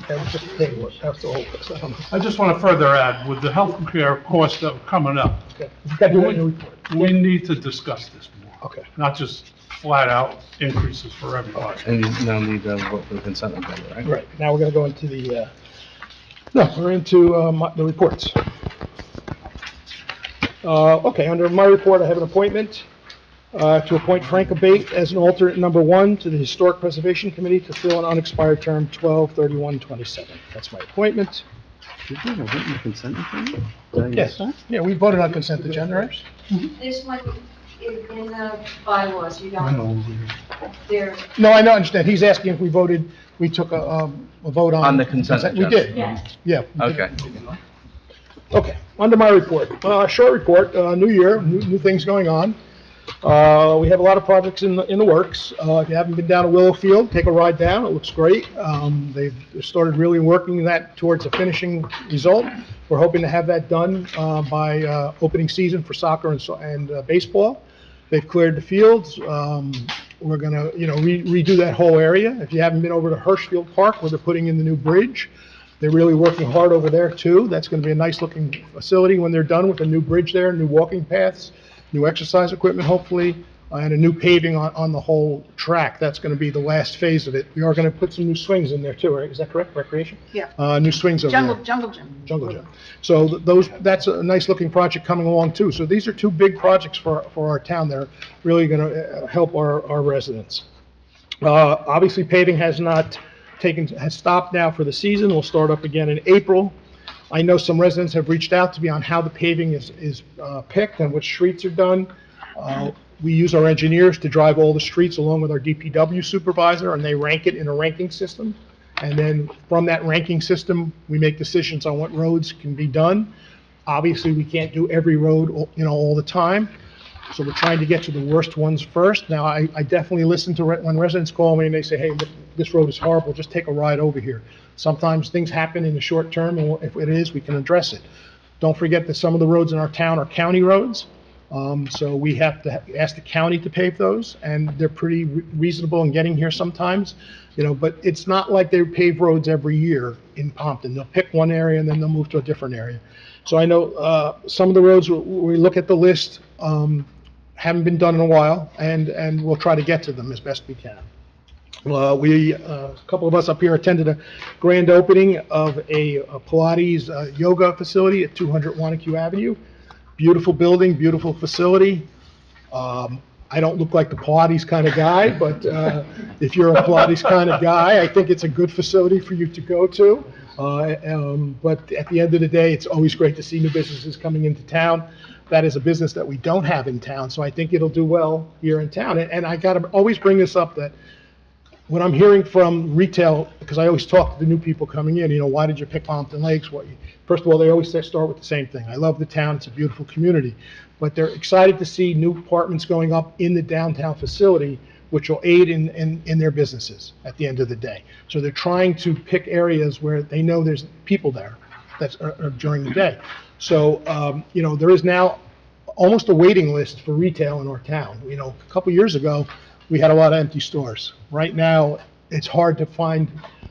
[SPEAKER 3] That was just a table, that's the whole, I don't know.
[SPEAKER 4] I just want to further add, with the health care costs that are coming up,
[SPEAKER 3] Okay. You gotta do that in your report.
[SPEAKER 4] we need to discuss this more,
[SPEAKER 3] Okay.
[SPEAKER 4] not just flat out increases for everybody.
[SPEAKER 10] And you now need to vote for the consent agenda, right?
[SPEAKER 3] Right, now we're gonna go into the, no, we're into the reports. Okay, under my report, I have an appointment to appoint Frank Abate as an alternate number 1 to the Historic Preservation Committee to fill an unexpired term 12/31/27. That's my appointment.
[SPEAKER 10] Did you vote in the consent agenda? Did I
[SPEAKER 3] Yes,
[SPEAKER 10] miss that?
[SPEAKER 3] yeah, we voted on consent agenda, right?
[SPEAKER 2] This one, in the bylaws, you don't, there,
[SPEAKER 3] No, I know, understand, he's asking if we voted, we took a vote on.
[SPEAKER 10] On the consent
[SPEAKER 3] We
[SPEAKER 10] agenda.
[SPEAKER 3] did,
[SPEAKER 2] yes.
[SPEAKER 3] yeah. we did.
[SPEAKER 10] Okay.
[SPEAKER 3] Okay, under my report, short report, new year, new things going on. We have a lot of projects in the works. If you haven't been down to Willow Field, take a ride down, it looks great. They've started really working that towards a finishing result. We're hoping to have that done by opening season for soccer and baseball. They've cleared the fields. We're gonna, redo that whole area. If you haven't been over to Hirschfield Park, where they're putting in the new bridge, they're really working hard over there too. That's gonna be a nice looking facility when they're done with a new bridge there, new walking paths, new exercise equipment hopefully. and a new paving on the whole track. That's going to be the last phase of it. We are going to put some new swings in there too, right? Is that correct? Recreation?
[SPEAKER 5] Yeah.
[SPEAKER 3] New swings over there.
[SPEAKER 5] Jungle gym.
[SPEAKER 3] Jungle Gym. So that's a nice looking project coming along too. So these are two big projects for our town that are really going to help our residents. Obviously paving has stopped now for the season. We'll start up again in April. I know some residents have reached out to me on how the paving is picked and which streets are done. We use our engineers to drive all the streets along with our DPW supervisor, and they rank it in a ranking system. And then from that ranking system, we make decisions on what roads can be done. Obviously, we can't do every road, all the time. So we're trying to get to the worst ones first. Now, I definitely listen to when residents call me and they say, hey, this road is horrible, just take a ride over here. Sometimes things happen in the short term, and if it is, we can address it. Don't forget that some of the roads in our town are county roads. So we have to ask the county to pave those, and they're pretty reasonable in getting here sometimes, but it's not like they pave roads every year in Pompton. They'll pick one area and then they'll move to a different area. So I know some of the roads, we look at the list, haven't been done in a while, and we'll try to get to them as best we can. A couple of us up here attended a grand opening of a Pilates yoga facility at 200 Wanacue Avenue. Beautiful building, beautiful facility. I don't look like the Pilates kind of guy, but if you're a Pilates kind of guy, I think it's a good facility for you to go to. But at the end of the day, it's always great to see new businesses coming into town. That is a business that we don't have in town, so I think it'll do well here in town. And I got to always bring this up, that when I'm hearing from retail, because I always talk to the new people coming in, why did you pick Pompton Lakes? First of all, they always start with the same thing. I love the town. It's a beautiful community. But they're excited to see new apartments going up in the downtown facility, which will aid in their businesses at the end of the day. So they're trying to pick areas where they know there's people there during the day. So, there is now almost a waiting list for retail in our town. A couple years ago, we had a lot of empty stores. Right now, it's hard to find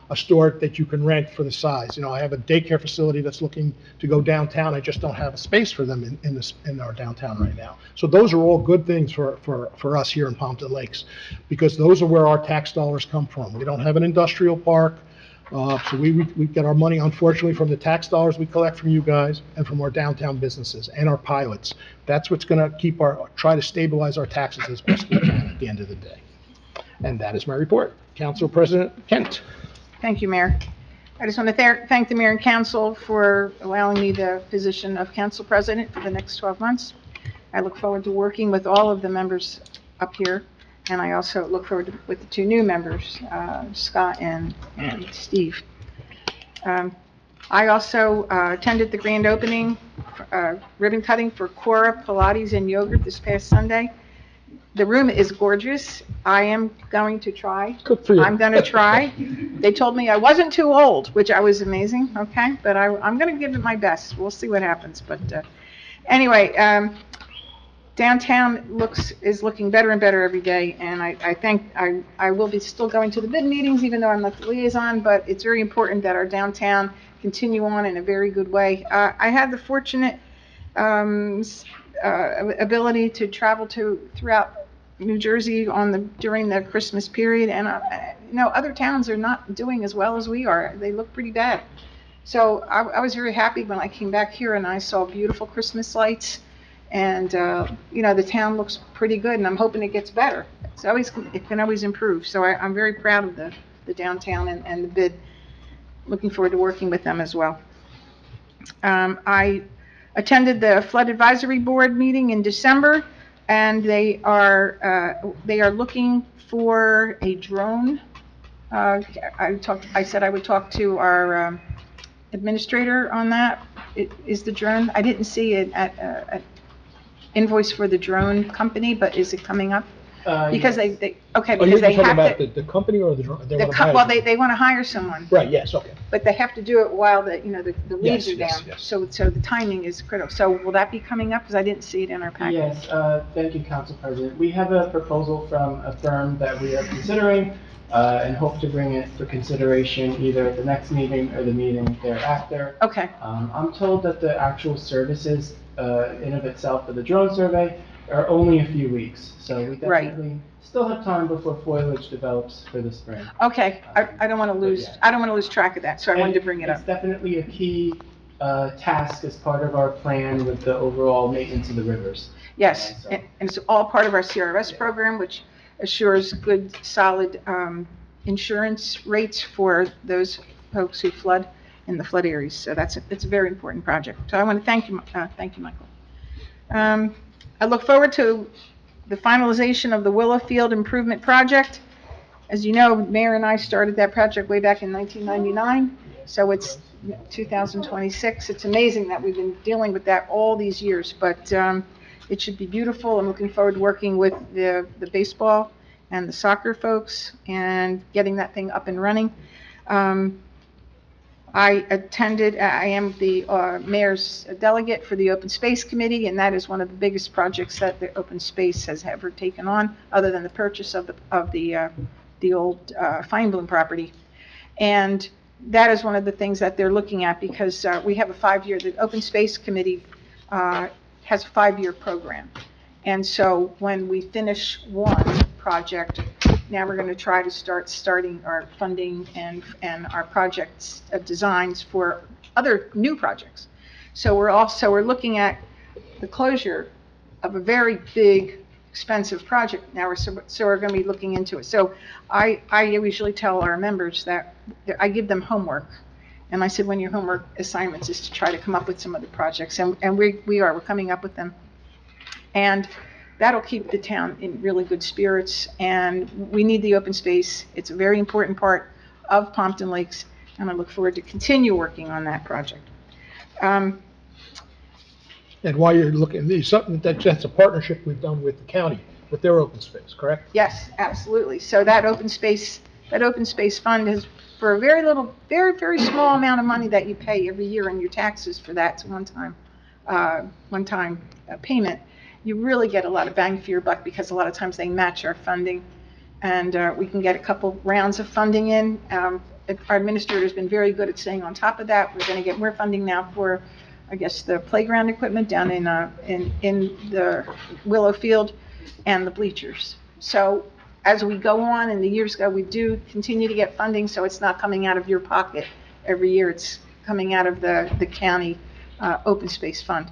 [SPEAKER 3] a store that you can rent for the size. I have a daycare facility that's looking to go downtown. I just don't have a space for them in our downtown right now. So those are all good things for us here in Pompton Lakes, because those are where our tax dollars come from. We don't have an industrial park. So we get our money, unfortunately, from the tax dollars we collect from you guys and from our downtown businesses and our pilots. That's what's going to try to stabilize our taxes as best we can at the end of the day. And that is my report. Council President Kent.
[SPEAKER 5] Thank you, Mayor. I just want to thank the mayor and council for allowing me the position of council president for the next 12 months. I look forward to working with all of the members up here. And I also look forward to with the two new members, Scott and Steve. I also attended the grand opening, ribbon cutting for Cora Pilates and Yogurt this past Sunday. The room is gorgeous. I am going to try.
[SPEAKER 3] Good for you.
[SPEAKER 5] I'm going to try. They told me I wasn't too old, which I was amazing, okay? But I'm going to give it my best. We'll see what happens. But anyway, downtown is looking better and better every day, and I will be still going to the bid meetings, even though I'm not the liaison, but it's very important that our downtown continue on in a very good way. I had the fortunate ability to travel throughout New Jersey during the Christmas period, and other towns are not doing as well as we are. They look pretty bad. So I was very happy when I came back here and I saw beautiful Christmas lights. And, the town looks pretty good, and I'm hoping it gets better. It can always improve. So I'm very proud of the downtown and the bid. Looking forward to working with them as well. I attended the Flood Advisory Board meeting in December, and they are looking for a drone. I said I would talk to our administrator on that. Is the drone? I didn't see it at invoice for the drone company, but is it coming up? Because
[SPEAKER 11] yes.
[SPEAKER 5] Because they have
[SPEAKER 3] about
[SPEAKER 5] to.
[SPEAKER 3] the company or the drone?
[SPEAKER 5] They want to hire someone.
[SPEAKER 3] Right, yes, okay.
[SPEAKER 5] But they have to do it while the leaves are
[SPEAKER 3] Yes,
[SPEAKER 5] down.
[SPEAKER 3] yes.
[SPEAKER 5] So the timing is critical. So will that be coming up? Because I didn't see it in our packet.
[SPEAKER 11] Yes, thank you, Council President. We have a proposal from a firm that we are considering and hope to bring it for consideration either at the next meeting or the meeting thereafter.
[SPEAKER 5] Okay.
[SPEAKER 11] I'm told that the actual services in of itself for the drone survey are only a few weeks, so we
[SPEAKER 5] Right.
[SPEAKER 11] definitely still have time before foliage develops for the spring.
[SPEAKER 5] Okay, I don't want to lose, I don't want to lose track of that, so I wanted to bring it
[SPEAKER 11] It's
[SPEAKER 5] up.
[SPEAKER 11] definitely a key task as part of our plan with the overall maintenance of the rivers.
[SPEAKER 5] Yes,
[SPEAKER 11] So-
[SPEAKER 5] and it's all part of our CRS program, which assures good, solid insurance rates for those folks who flood in the flood areas. So it's a very important project. So I want to thank you, Michael. I look forward to the finalization of the Willow Field Improvement Project. As you know, Mayor and I started that project way back in 1999, so it's 2026. It's amazing that we've been dealing with that all these years, but it should be beautiful. I'm looking forward to working with the baseball and the soccer folks and getting that thing up and running. I am the mayor's delegate for the Open Space Committee, and that is one of the biggest projects that the Open Space has ever taken on, other than the purchase of the old Feinblum property. And that is one of the things that they're looking at, because we have the Open Space Committee has a 5-year program. And so when we finish one project, now we're going to try to starting our funding and our projects designs for other new projects. So we're looking at the closure of a very big, expensive project now. So we're going to be looking into it. So I usually tell our members that I give them homework. And I said, one of your homework assignments is to try to come up with some other projects. And we're coming up with them. And that'll keep the town in really good spirits, and we need the open space. It's a very important part of Pompton Lakes, and I look forward to continue working on that project.
[SPEAKER 3] And while you're looking, there's something that's a partnership we've done with the county, with their open space, correct?
[SPEAKER 5] Yes, absolutely. So that open space fund is for a very little, very, very small amount of money that you pay every year in your taxes for that one-time payment. You really get a lot of bang for your buck, because a lot of times they match our funding, and we can get a couple rounds of funding in. Our administrator's been very good at staying on top of that. We're going to get more funding now for, I guess, the playground equipment down in the Willow Field and the bleachers. So as we go on and the years go, we do continue to get funding, so it's not coming out of your pocket every year. It's coming out of the county open space fund.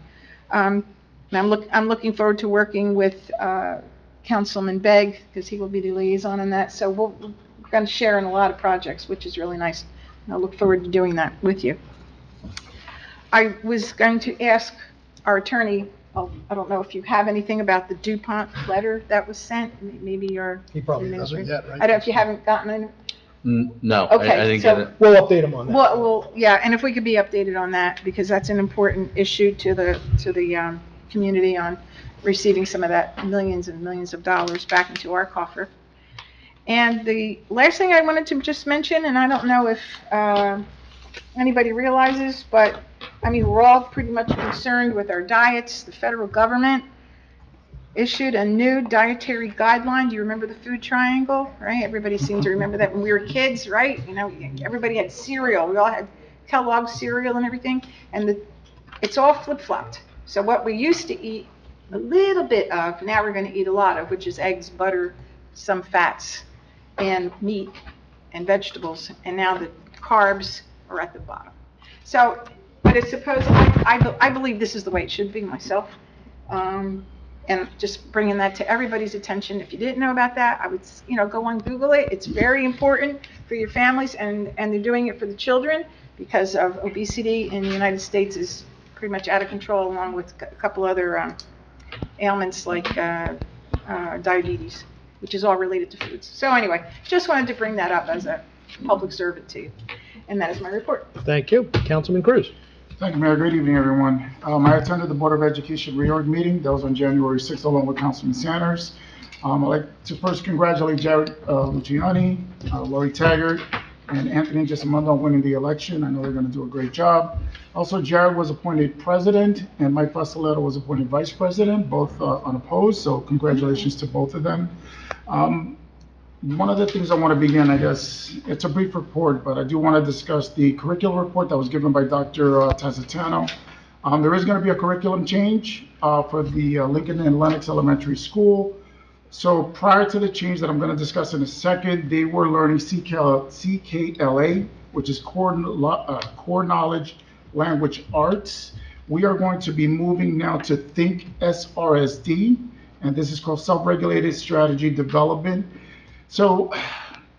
[SPEAKER 5] And I'm looking forward to working with Councilman Begg, because he will be the liaison on that. So we're going to share in a lot of projects, which is really nice. And I look forward to doing that with you. I was going to ask our attorney, I don't know if you have anything about the DuPont letter that was sent. Maybe your
[SPEAKER 3] He probably doesn't yet, right?
[SPEAKER 5] I don't know if you haven't gotten it.
[SPEAKER 10] No,
[SPEAKER 5] Okay,
[SPEAKER 10] I didn't
[SPEAKER 5] so-
[SPEAKER 10] get it.
[SPEAKER 3] We'll update him on that.
[SPEAKER 5] Well, yeah, and if we could be updated on that, because that's an important issue to the community on receiving some of that millions and millions of dollars back into our coffer. And the last thing I wanted to just mention, and I don't know if anybody realizes, but I mean, we're all pretty much concerned with our diets. The federal government issued a new dietary guideline. Do you remember the food triangle, right? Everybody seemed to remember that when we were kids, right? You know, everybody had cereal. We all had Kellogg's cereal and everything, and it's all flip-flopped. So what we used to eat a little bit of, now we're going to eat a lot of, which is eggs, butter, some fats, and meat and vegetables. And now the carbs are at the bottom. So, but it's supposed, I believe this is the way it should be myself. And just bringing that to everybody's attention. If you didn't know about that, I would, go on Google it. It's very important for your families, and they're doing it for the children, because of obesity in the United States is pretty much out of control, along with a couple other ailments like diabetes, which is all related to foods. So anyway, just wanted to bring that up as a public servant to you. And that is my report.
[SPEAKER 3] Thank you. Councilman Cruz.
[SPEAKER 4] Thank you, Mayor. Good evening, everyone. I attended the Board of Education reorg meeting. That was on January 6th, along with Councilman Sanders. I'd like to first congratulate Jared Luciani, Lori Taggart, and Anthony Giacomondo on winning the election. I know they're going to do a great job. Also, Jared was appointed president, and Mike Vasaletto was appointed vice president, both unopposed, so congratulations to both of them. One of the things I want to begin, I guess, it's a brief report, but I do want to discuss the curriculum report that was given by Dr. Tazzitano. There is going to be a curriculum change for the Lincoln and Lennox Elementary School. So prior to the change that I'm going to discuss in a second, they were learning CKLA, which is Core Knowledge Language Arts. We are going to be moving now to Think SRSD, and this is called Self-Regulated Strategy Development. So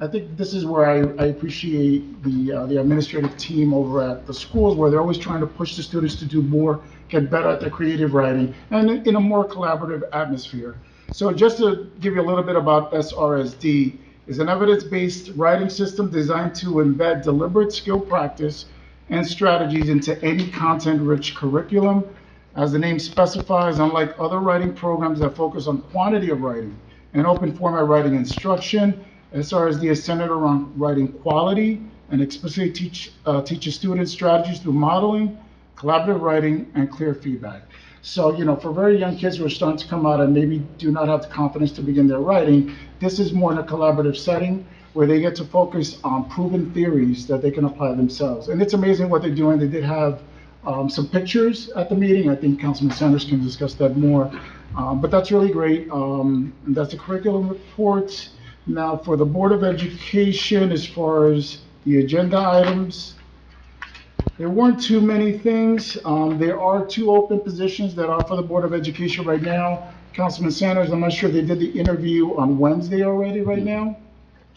[SPEAKER 4] I think this is where I appreciate the administrative team over at the schools, where they're always trying to push the students to do more, get better at their creative writing, and in a more collaborative atmosphere. So just to give you a little bit about SRSD, is an evidence-based writing system designed to embed deliberate skill practice and strategies into any content-rich curriculum. As the name specifies, unlike other writing programs that focus on quantity of writing and open format writing instruction, SRSD is centered around writing quality and explicitly teaches students strategies through modeling, collaborative writing, and clear feedback. So, for very young kids who are starting to come out and maybe do not have the confidence to begin their writing, this is more in a collaborative setting where they get to focus on proven theories that they can apply themselves. And it's amazing what they're doing. They did have some pictures at the meeting. I think Councilman Sanders can discuss that more. But that's really great. And that's the curriculum report. Now, for the Board of Education, as far as the agenda items, there weren't too many things. There are 2 open positions that are for the Board of Education right now. Councilman Sanders, I'm not sure if they did the interview on Wednesday already right now.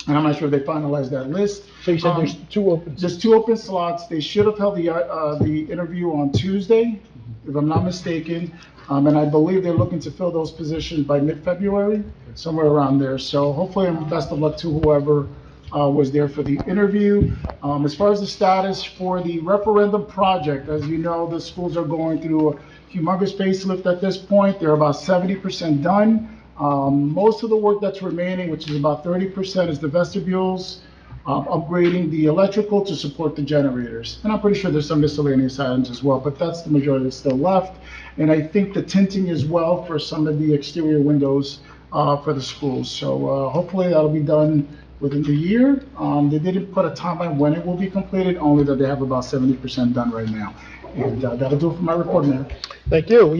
[SPEAKER 4] And I'm not sure if they finalized that list.
[SPEAKER 3] So you said there's 2 open?
[SPEAKER 4] There's 2 open slots. They should have held the interview on Tuesday, if I'm not mistaken. And I believe they're looking to fill those positions by mid-February, somewhere around there. So hopefully, and best of luck to whoever was there for the interview. As far as the status for the referendum project, as you know, the schools are going through a humongous facelift at this point. They're about 70% done. Most of the work that's remaining, which is about 30%, is the vestibules, upgrading the electrical to support the generators. And I'm pretty sure there's some miscellaneous items as well, but that's the majority that's still left. And I think the tinting as well for some of the exterior windows for the schools. So hopefully that'll be done within the year. They didn't put a timeline when it will be completed, only that they have about 70% done right now. And that'll do it for my report, Mayor.
[SPEAKER 3] Thank you.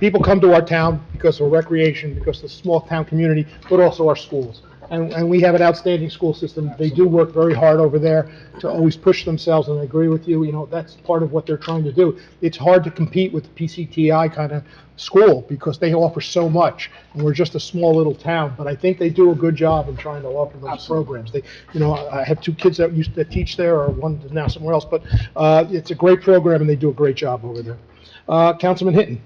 [SPEAKER 3] People come to our town because of recreation, because of the small town community, but also our schools. And we have an outstanding school system. They do work very hard over there to always push themselves, and I agree with you. That's part of what they're trying to do. It's hard to compete with the PCTI kind of school because they offer so much, and we're just a small little town. But I think they do a good job in trying to offer those programs. I have 2 kids that teach there, or one is now somewhere else. But it's a great program, and they do a great job over there. Councilman Hinton.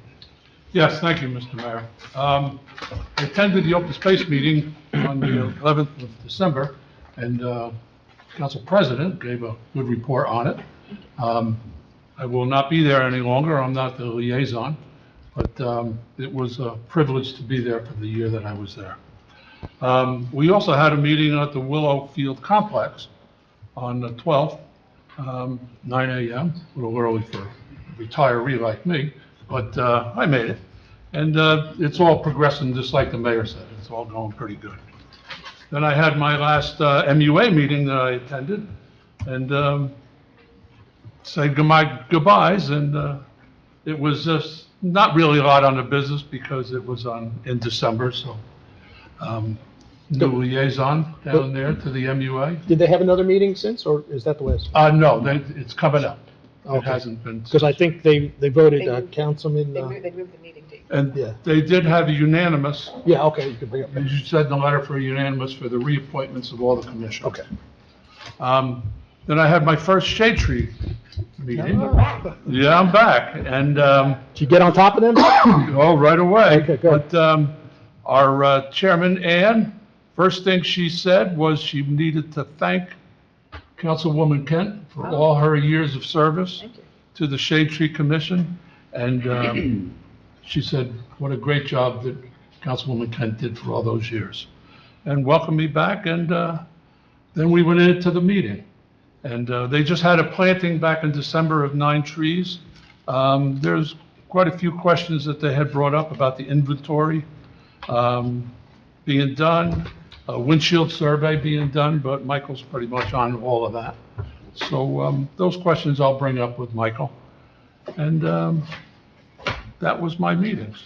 [SPEAKER 12] Yes, thank you, Mr. Mayor. I attended the open space meeting on the 11th of December, and Council President gave a good report on it. I will not be there any longer. I'm not the liaison, but it was a privilege to be there for the year that I was there. We also had a meeting at the Willow Field Complex on the 12th, 9 a.m., a little early for a retiree like me. But I made it, and it's all progressing just like the mayor said. It's all going pretty good. Then I had my last MUA meeting that I attended, and said goodbyes, and it was just not really a lot on the business because it was in December, so new liaison down there to the MUA.
[SPEAKER 3] Did they have another meeting since, or is that the last?
[SPEAKER 12] No, it's coming up. It
[SPEAKER 3] Okay.
[SPEAKER 12] hasn't been.
[SPEAKER 3] Because I think they voted, Councilman.
[SPEAKER 5] They moved the meeting date.
[SPEAKER 12] And
[SPEAKER 3] Yeah.
[SPEAKER 12] they did have a unanimous,
[SPEAKER 3] Yeah, okay, you can bring it up.
[SPEAKER 12] as you said in the letter, for unanimous for the reappointments of all the commissioners.
[SPEAKER 3] Okay.
[SPEAKER 12] Then I had my first shade tree meeting. Yeah, I'm back, and,
[SPEAKER 3] Did you get on top of them?
[SPEAKER 12] oh, right away.
[SPEAKER 3] Okay, good.
[SPEAKER 12] But our chairman, Ann, first thing she said was she needed to thank Councilwoman Kent for all her years of service to the Shade Tree Commission. And she said, what a great job that Councilwoman Kent did for all those years. And welcomed me back, and then we went into the meeting. And they just had a planting back in December of 9 trees. There's quite a few questions that they had brought up about the inventory being done, a windshield survey being done, but Michael's pretty much on all of that. So those questions I'll bring up with Michael. And that was my meetings.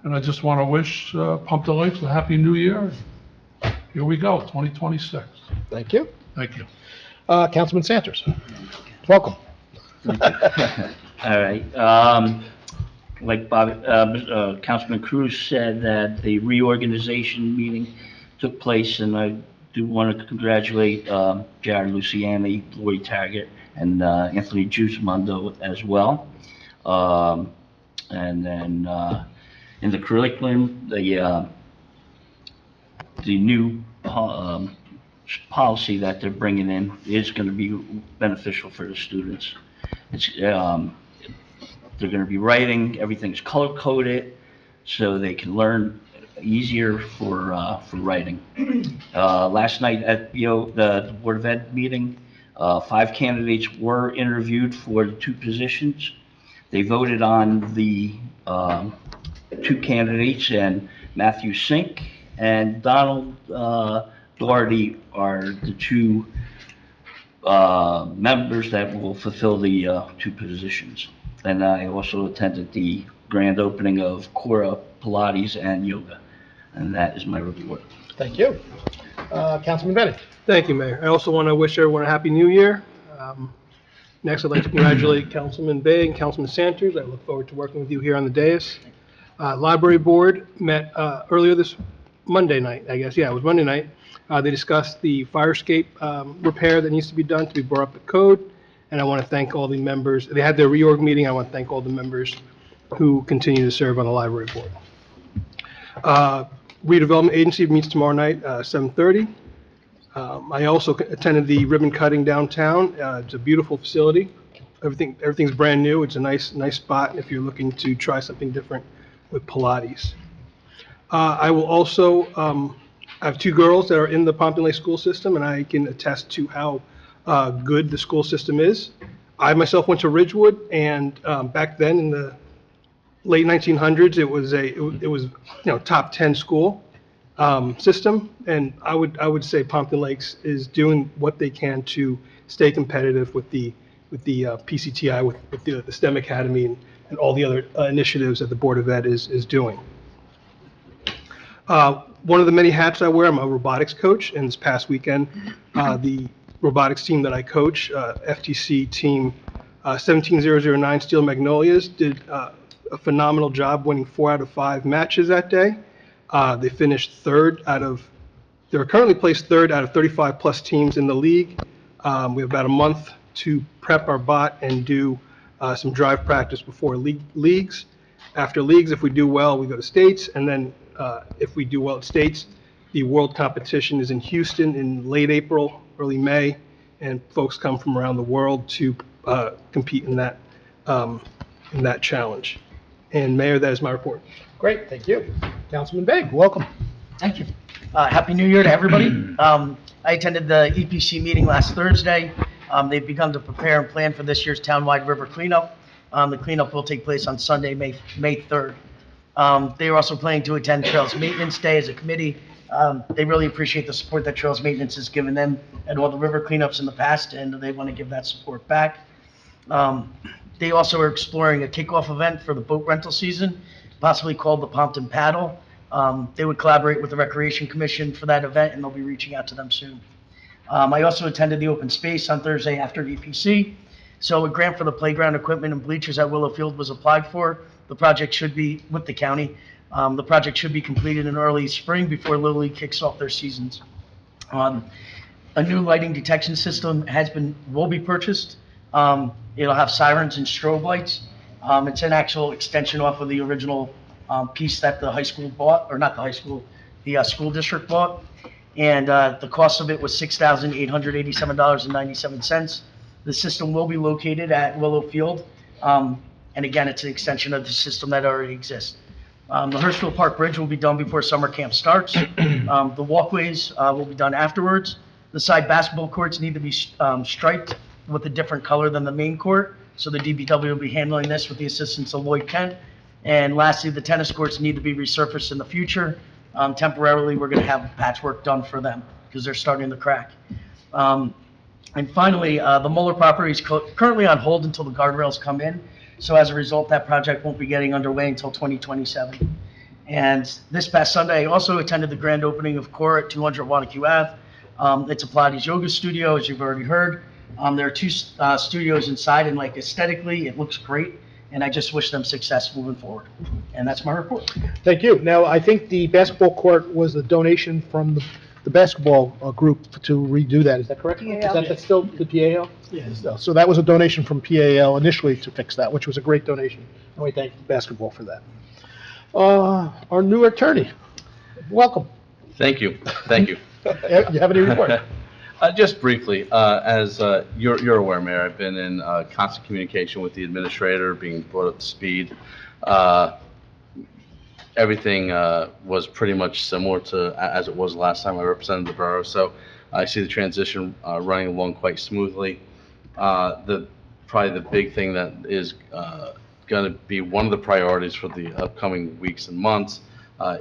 [SPEAKER 12] And I just want to wish Pompton Lakes a happy new year. Here we go, 2026.
[SPEAKER 3] Thank you.
[SPEAKER 12] Thank you.
[SPEAKER 3] Councilman Santers, welcome.
[SPEAKER 13] All right. Like Councilman Cruz said, that the reorganization meeting took place, and I do want to congratulate Jared Luciani, Lloyd Taggart, and Anthony Giusmondo as well. And then in the curriculum, the new policy that they're bringing in is going to be beneficial for the students. It's they're going to be writing, everything's color-coded, so they can learn easier for writing. Last night at the Board of Ed meeting, 5 candidates were interviewed for the 2 positions. They voted on the 2 candidates, and Matthew Sink and Donald Doherty are the 2 members that will fulfill the 2 positions. And I also attended the grand opening of Cora Pilates and Yoga. And that is my report.
[SPEAKER 3] Thank you. Councilman Bennett.
[SPEAKER 14] Thank you, Mayor. I also want to wish everyone a happy new year. Next, I'd like to congratulate Councilman Bay and Councilman Santers. I look forward to working with you here on the dais. Library Board met earlier this Monday night, I guess. Yeah, it was Monday night. They discussed the fire escape repair that needs to be done to be brought up to code. And I want to thank all the members. They had their reorg meeting. I want to thank all the members who continue to serve on the Library Board. Redevelopment Agency meets tomorrow night, 7:30. I also attended the ribbon cutting downtown. It's a beautiful facility. Everything's brand new. It's a nice spot if you're looking to try something different with Pilates. I will also, I have 2 girls that are in the Pompton Lake school system, and I can attest to how good the school system is. I myself went to Ridgewood, and back then in the late 1900s, it was top 10 school system, and I would say Pompton Lakes is doing what they can to stay competitive with the PCTI, with the STEM Academy, and all the other initiatives that the Board of Ed is doing. One of the many hats I wear, I'm a robotics coach, and this past weekend, the robotics team that I coach, FTC team 17009 Steel Magnolias, did a phenomenal job winning 4 out of 5 matches that day. They finished they're currently placed 3rd out of 35 plus teams in the league. We have about a month to prep our bot and do some drive practice before leagues. After leagues, if we do well, we go to states, and then if we do well at states, the world competition is in Houston in late April, early May, and folks come from around the world to compete in that challenge. And Mayor, that is my report.
[SPEAKER 3] Great, thank you. Councilman Begg, welcome.
[SPEAKER 15] Thank you. Happy New Year to everybody. I attended the EPC meeting last Thursday. They've begun to prepare and plan for this year's townwide river cleanup. The cleanup will take place on Sunday, May 3rd. They are also planning to attend Trails Maintenance Day as a committee. They really appreciate the support that Trails Maintenance has given them at all the river cleanups in the past, and they want to give that support back. They also are exploring a kickoff event for the boat rental season, possibly called the Pompton Paddle. They would collaborate with the Recreation Commission for that event, and they'll be reaching out to them soon. I also attended the open space on Thursday after EPC. So a grant for the playground equipment and bleachers at Willow Field was applied for. The project should be with the county. The project should be completed in early spring before Little League kicks off their seasons. A new lighting detection system will be purchased. It'll have sirens and strobe lights. It's an actual extension off of the original piece that the high school bought, or not the high school, the school district bought. And the cost of it was $6,887.97. The system will be located at Willow Field. And again, it's an extension of the system that already exists. The Hurstville Park Bridge will be done before summer camp starts. The walkways will be done afterwards. The side basketball courts need to be striped with a different color than the main court. So the DPW will be handling this with the assistance of Lloyd Kent. And lastly, the tennis courts need to be resurfaced in the future. Temporarily, we're going to have patchwork done for them because they're starting to crack. And finally, the Mueller property is currently on hold until the guardrails come in. So as a result, that project won't be getting underway until 2027. And this past Sunday, I also attended the grand opening of Core at 200 Wanacue Ave. It's a Pilates yoga studio, as you've already heard. There are two studios inside, and like aesthetically, it looks great. And I just wish them success moving forward. And that's my report.
[SPEAKER 3] Thank you. Now, I think the basketball court was a donation from the basketball group to redo that. Is that correct?
[SPEAKER 5] PAL.
[SPEAKER 3] That's still the PAL?
[SPEAKER 11] Yes.
[SPEAKER 3] So that was a donation from PAL initially to fix that, which was a great donation. And we thank basketball for that. Our new attorney, welcome.
[SPEAKER 10] Thank you, thank you.
[SPEAKER 3] You have any report?
[SPEAKER 10] Just briefly, as you're aware, Mayor, I've been in constant communication with the administrator, being brought up to speed. Everything was pretty much similar to as it was last time I represented the borough, so I see the transition running along quite smoothly. Probably the big thing that is going to be one of the priorities for the upcoming weeks and months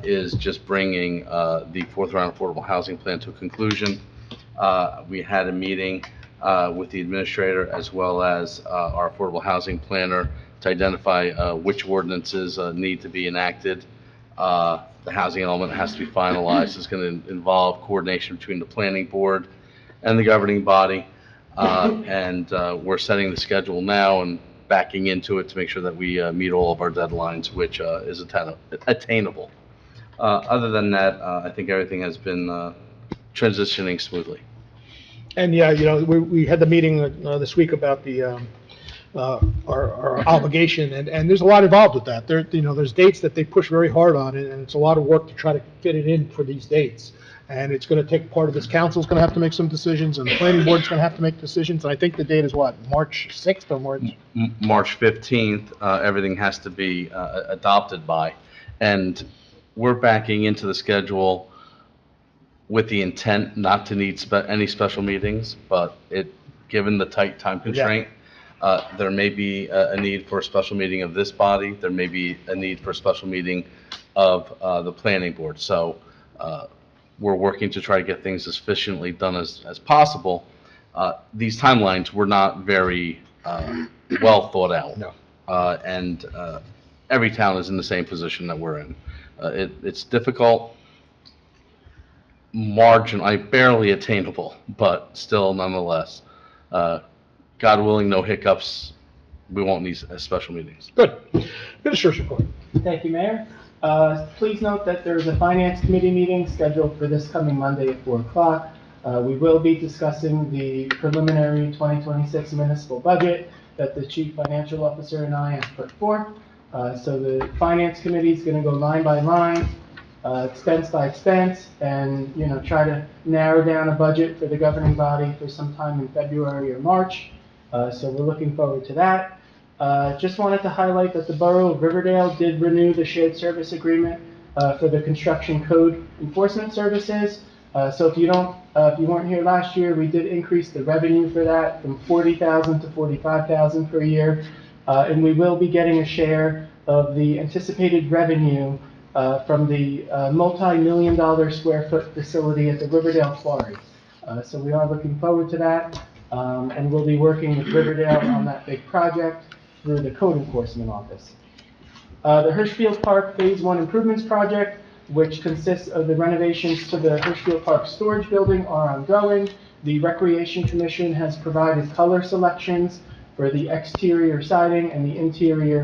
[SPEAKER 10] is just bringing the fourth round affordable housing plan to a conclusion. We had a meeting with the administrator as well as our affordable housing planner to identify which ordinances need to be enacted. The housing element has to be finalized. It's going to involve coordination between the planning board and the governing body. And we're setting the schedule now and backing into it to make sure that we meet all of our deadlines, which is attainable. Other than that, I think everything has been transitioning smoothly.
[SPEAKER 3] And yeah, we had the meeting this week about the our obligation, and there's a lot involved with that. There's dates that they push very hard on, and it's a lot of work to try to fit it in for these dates. And it's going to take part of this council's going to have to make some decisions, and the planning board's going to have to make decisions. And I think the date is what, March 6th or March?
[SPEAKER 10] March 15th, everything has to be adopted by. And we're backing into the schedule with the intent not to need any special meetings, but given the tight time constraint, there may be a need for a special meeting of this body. There may be a need for a special meeting of the planning board. So we're working to try to get things as efficiently done as possible. These timelines were not very well thought out.
[SPEAKER 3] No.
[SPEAKER 10] And every town is in the same position that we're in. It's difficult, barely attainable, but still nonetheless. God willing, no hiccups. We won't need special meetings.
[SPEAKER 3] Good. Minister's report.
[SPEAKER 11] Thank you, Mayor. Please note that there is a Finance Committee meeting scheduled for this coming Monday at 4 o'clock. We will be discussing the preliminary 2026 municipal budget that the Chief Financial Officer and I have put forth. So the Finance Committee is going to go line by line, expense by expense, and try to narrow down a budget for the governing body for sometime in February or March. So we're looking forward to that. Just wanted to highlight that the Borough of Riverdale did renew the shared service agreement for the construction code enforcement services. So if you weren't here last year, we did increase the revenue for that from $40,000 to $45,000 per year, and we will be getting a share of the anticipated revenue from the multi-million-dollar square foot facility at the Riverdale Quarry. So we are looking forward to that, and we'll be working with Riverdale on that big project through the Code Enforcement Office. The Hirschfield Park Phase 1 Improvements Project, which consists of the renovations to the Hirschfield Park Storage Building, are ongoing. The Recreation Commission has provided color selections for the exterior siding and the interior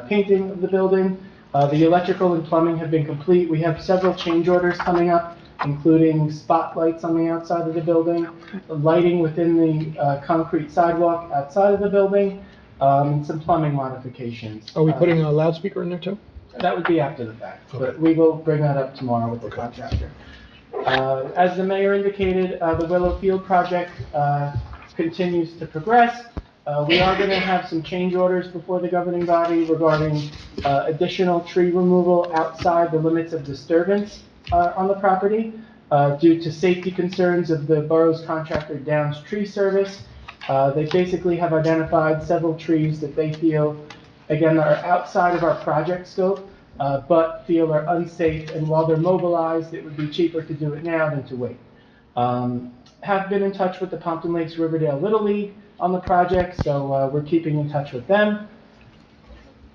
[SPEAKER 11] painting of the building. The electrical and plumbing have been complete. We have several change orders coming up, including spotlights on the outside of the building, lighting within the concrete sidewalk outside of the building, and some plumbing modifications.
[SPEAKER 3] Are we putting a loudspeaker in there too?
[SPEAKER 11] That would be after the fact, but we will bring that up tomorrow with the contractor. As the mayor indicated, the Willow Field project continues to progress. We are going to have some change orders before the governing body regarding additional tree removal outside the limits of disturbance on the property due to safety concerns of the borough's contractor Downs Tree Service. They basically have identified several trees that they feel, again, are outside of our project scope, but feel are unsafe, and while they're mobilized, it would be cheaper to do it now than to wait. Have been in touch with the Pompton Lakes Riverdale Little League on the project, so we're keeping in touch with them.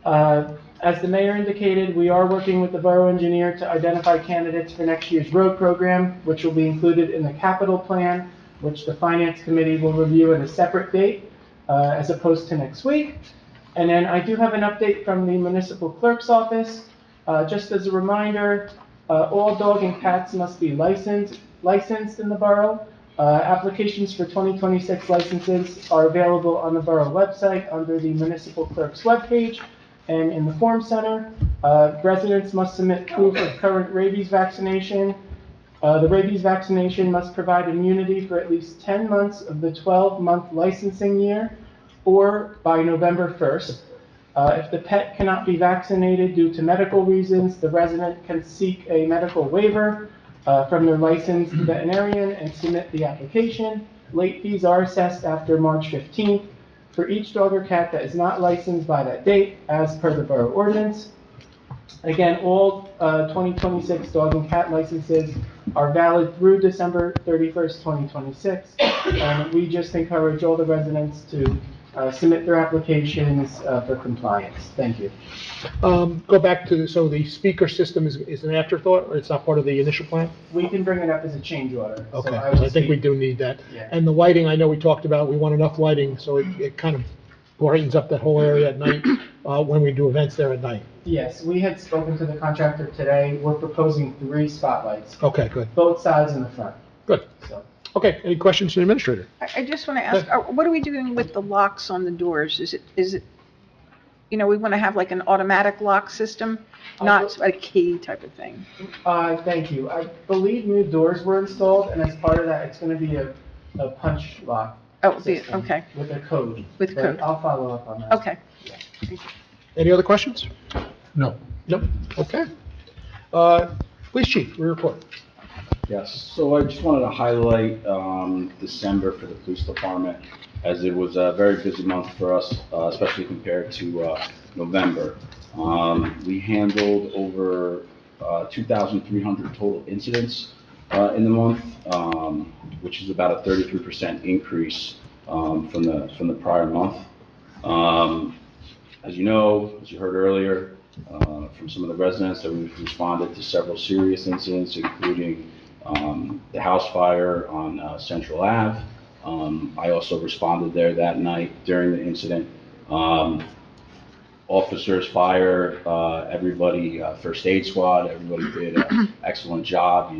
[SPEAKER 11] As the mayor indicated, we are working with the borough engineer to identify candidates for next year's road program, which will be included in the capital plan, which the finance committee will review at a separate date, as opposed to next week. And then I do have an update from the municipal clerk's office. Just as a reminder, all dog and cats must be licensed in the borough. Applications for 2026 licenses are available on the borough website under the municipal clerk's webpage and in the form center. Residents must submit proof of current rabies vaccination. The rabies vaccination must provide immunity for at least 10 months of the 12-month licensing year or by November 1st. If the pet cannot be vaccinated due to medical reasons, the resident can seek a medical waiver from their licensed veterinarian and submit the application. Late fees are assessed after March 15th for each dog or cat that is not licensed by that date, as per the borough ordinance. Again, all 2026 dog and cat licenses are valid through December 31st, 2026. And we just encourage all the residents to submit their applications for compliance. Thank you.
[SPEAKER 3] Go back to, so the speaker system is an afterthought, or it's not part of the initial plan?
[SPEAKER 11] We can bring it up as a change order. So
[SPEAKER 3] Okay,
[SPEAKER 11] will
[SPEAKER 3] I think we
[SPEAKER 11] speak-
[SPEAKER 3] do need that.
[SPEAKER 11] Yeah.
[SPEAKER 3] And the lighting, I know we talked about, we want enough lighting, so it kind of brightens up that whole area at night, when we do events there at night.
[SPEAKER 11] Yes, we had spoken to the contractor today. We're proposing 3 spotlights,
[SPEAKER 3] Okay, good,
[SPEAKER 11] both sides and the front.
[SPEAKER 3] good.
[SPEAKER 11] So,
[SPEAKER 3] Okay, any questions to the administrator?
[SPEAKER 5] I just want to ask, what are we doing with the locks on the doors? Is it, we want to have like an automatic lock system, not a key type of thing?
[SPEAKER 11] thank you. I believe new doors were installed, and as part of that, it's going to be a punch lock.
[SPEAKER 5] Oh,
[SPEAKER 11] system
[SPEAKER 5] okay,
[SPEAKER 11] With a code.
[SPEAKER 5] With
[SPEAKER 11] But
[SPEAKER 5] code.
[SPEAKER 11] I'll follow up on that.
[SPEAKER 5] okay.
[SPEAKER 3] Any other questions?
[SPEAKER 12] No.
[SPEAKER 3] Nope, okay. Police chief, your report.
[SPEAKER 9] Yes, so I just wanted to highlight December for the police department, as it was a very busy month for us, especially compared to November. We handled over 2,300 total incidents in the month, which is about a 33% increase from the prior month. As you know, as you heard earlier from some of the residents, that we've responded to several serious incidents, including the house fire on Central Ave. I also responded there that night during the incident. Officers, fire, everybody, first aid squad, everybody did an excellent job.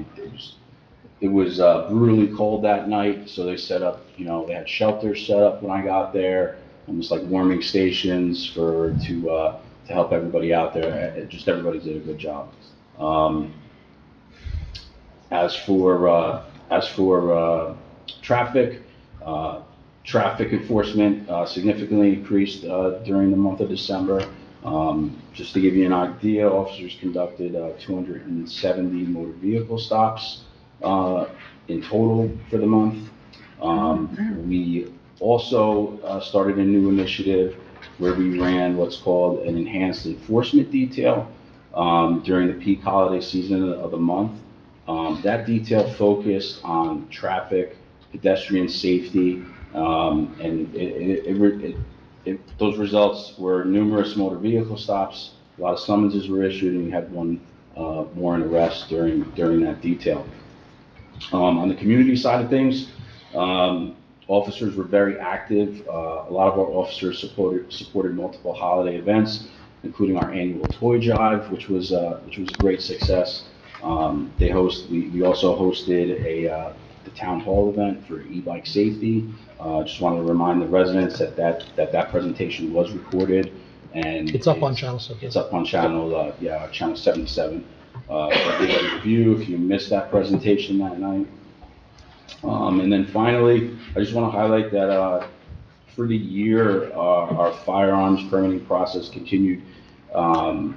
[SPEAKER 9] It was brutally cold that night, so they set up, they had shelters set up when I got there, almost like warming stations to help everybody out there. Just everybody did a good job. As for traffic enforcement significantly increased during the month of December. Just to give you an idea, officers conducted 270 motor vehicle stops in total for the month. We also started a new initiative where we ran what's called an enhanced enforcement detail during the peak holiday season of the month. That detail focused on traffic, pedestrian safety, and those results were numerous motor vehicle stops, a lot of summonses were issued, and we had one warrant arrest during that detail. On the community side of things, officers were very active. A lot of our officers supported multiple holiday events, including our annual toy drive, which was a great success. We also hosted the town hall event for e-bike safety. Just wanted to remind the residents that presentation was recorded, and
[SPEAKER 3] It's up on Channel 7.
[SPEAKER 9] It's up on channel 77. Review if you missed that presentation that night. And then finally, I just want to highlight that for the year, our firearms permitting process continued to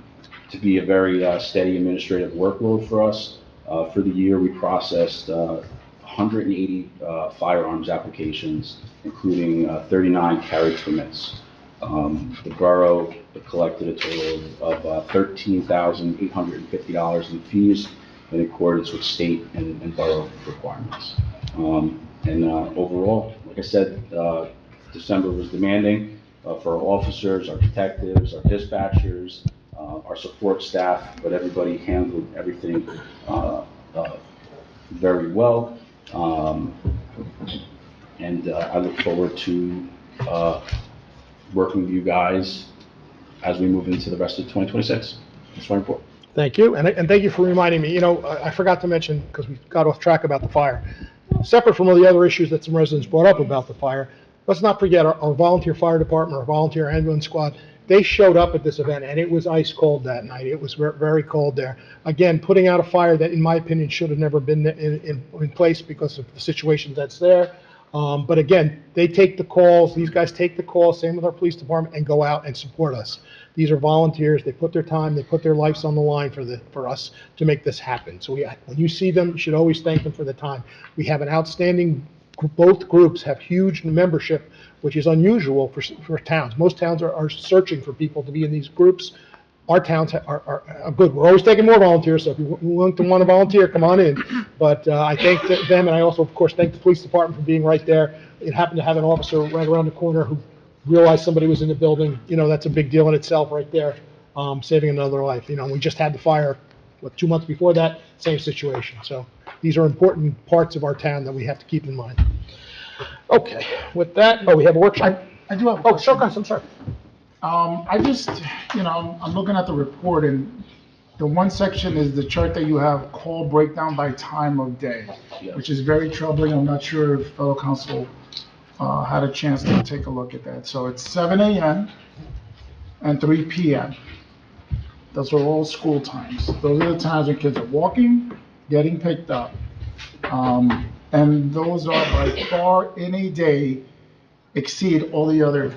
[SPEAKER 9] be a very steady administrative workload for us. For the year, we processed 180 firearms applications, including 39 carry permits. The borough collected a total of $13,850 in fees in accordance with state and borough requirements. Overall, like I said, December was demanding. for our officers, our detectives, our dispatchers, our support staff, but everybody handled everything very well. And I look forward to working with you guys as we move into the rest of 2026. That's my report.
[SPEAKER 3] Thank you, and thank you for reminding me. You know, I forgot to mention, because we got off track about the fire. Separate from all the other issues that some residents brought up about the fire, let's not forget our volunteer fire department, our volunteer ambulance squad. They showed up at this event, and it was ice cold that night. It was very cold there. Again, putting out a fire that, in my opinion, should have never been in place because of the situation that's there. But again, they take the calls. These guys take the calls, same with our police department, and go out and support us. These are volunteers. They put their time, they put their lives on the line for us to make this happen. So when you see them, you should always thank them for the time. We have an outstanding, both groups have huge membership, which is unusual for towns. Most towns are searching for people to be in these groups. Our towns are good. We're always taking more volunteers, so if you want to volunteer, come on in. But I thank them, and I also, of course, thank the police department for being right there. It happened to have an officer right around the corner who realized somebody was in the building. You know, that's a big deal in itself right there, saving another life. You know, we just had the fire, 2 months before that, same situation. So these are important parts of our town that we have to keep in mind. Okay, with that, we have a workshop.
[SPEAKER 4] I do have a
[SPEAKER 3] Oh,
[SPEAKER 4] question.
[SPEAKER 3] sure, I'm sorry.
[SPEAKER 4] I just, I'm looking at the report, and the one section is the chart that you have, call breakdown by time of day, which is very troubling. I'm not sure if fellow council had a chance to take a look at that. So it's 7 a.m. and 3 p.m. Those are all school times. Those are the times when kids are walking, getting picked up. And those are by far in a day exceed all the other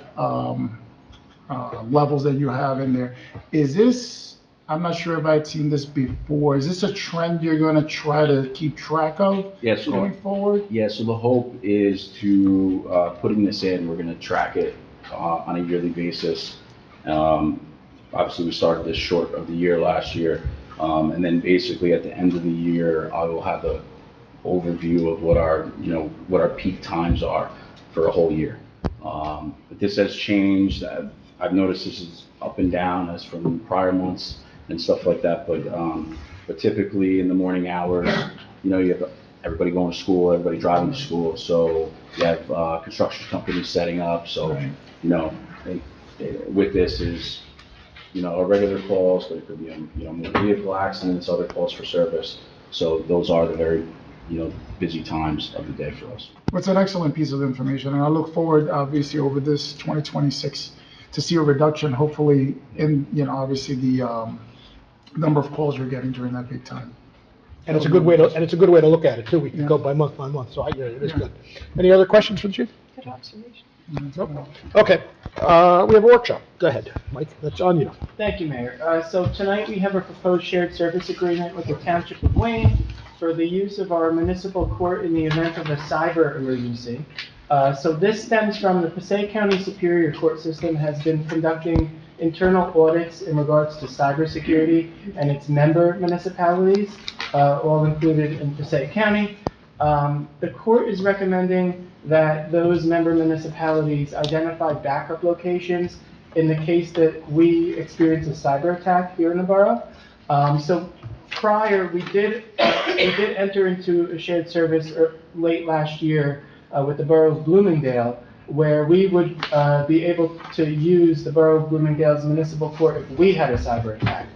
[SPEAKER 4] levels that you have in there. Is this, I'm not sure if I had seen this before, is this a trend you're going to try to keep track of going forward?
[SPEAKER 9] Yeah, so the hope is to, putting this in, we're going to track it on a yearly basis. Obviously, we started this short of the year last year, and then basically at the end of the year, I will have the overview of what our peak times are for a whole year. But this has changed. I've noticed this is up and down as from prior months and stuff like that. But typically in the morning hours, you have everybody going to school, everybody driving to school. So you have construction companies setting up. So with this is our regular calls, but it could be motor vehicle accidents, other calls for service. So those are the very busy times of the day for us.
[SPEAKER 4] Well, it's an excellent piece of information, and I look forward, obviously, over this 2026 to see a reduction, hopefully, in, obviously the number of calls you're getting during that big time.
[SPEAKER 3] And it's a good way to look at it too. We can go by month, so I hear it. It's good. Any other questions for the chief?
[SPEAKER 5] Good observation.
[SPEAKER 3] Nope. Okay, we have a workshop. Go ahead, Mike, that's on you.
[SPEAKER 11] Thank you, Mayor. So tonight we have a proposed shared service agreement with the Township of Wayne for the use of our municipal court in the event of a cyber emergency. So this stems from the Passaic County Superior Court System has been conducting internal audits in regards to cybersecurity and its member municipalities, all included in Passaic County. The court is recommending that those member municipalities identify backup locations in the case that we experience a cyber attack here in the borough. So prior, we did enter into a shared service late last year with the borough of Bloomingdale, where we would be able to use the borough of Bloomingdale's municipal court if we had a cyber attack.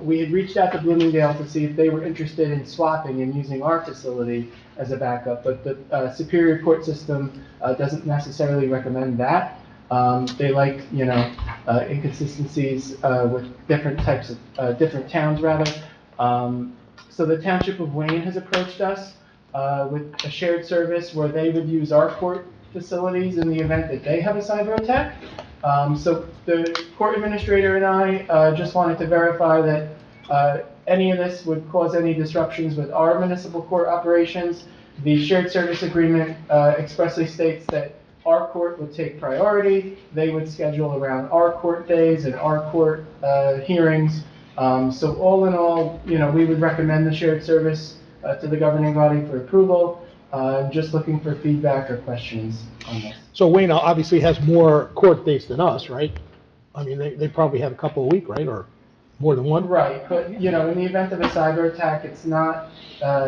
[SPEAKER 11] We had reached out to Bloomingdale to see if they were interested in swapping and using our facility as a backup, but the Superior Court System doesn't necessarily recommend that. They like, inconsistencies with different types of, different towns rather. So the Township of Wayne has approached us with a shared service where they would use our court facilities in the event that they have a cyber attack. So the court administrator and I just wanted to verify that any of this would cause any disruptions with our municipal court operations. The shared service agreement expressly states that our court would take priority. They would schedule around our court days and our court hearings. So all in all, we would recommend the shared service to the governing body for approval. I'm just looking for feedback or questions on this.
[SPEAKER 3] So Wayne obviously has more court dates than us, right? I mean, they probably have a couple a week, right, or more than one?
[SPEAKER 11] Right, but, you know, in the event of a cyber attack, it's not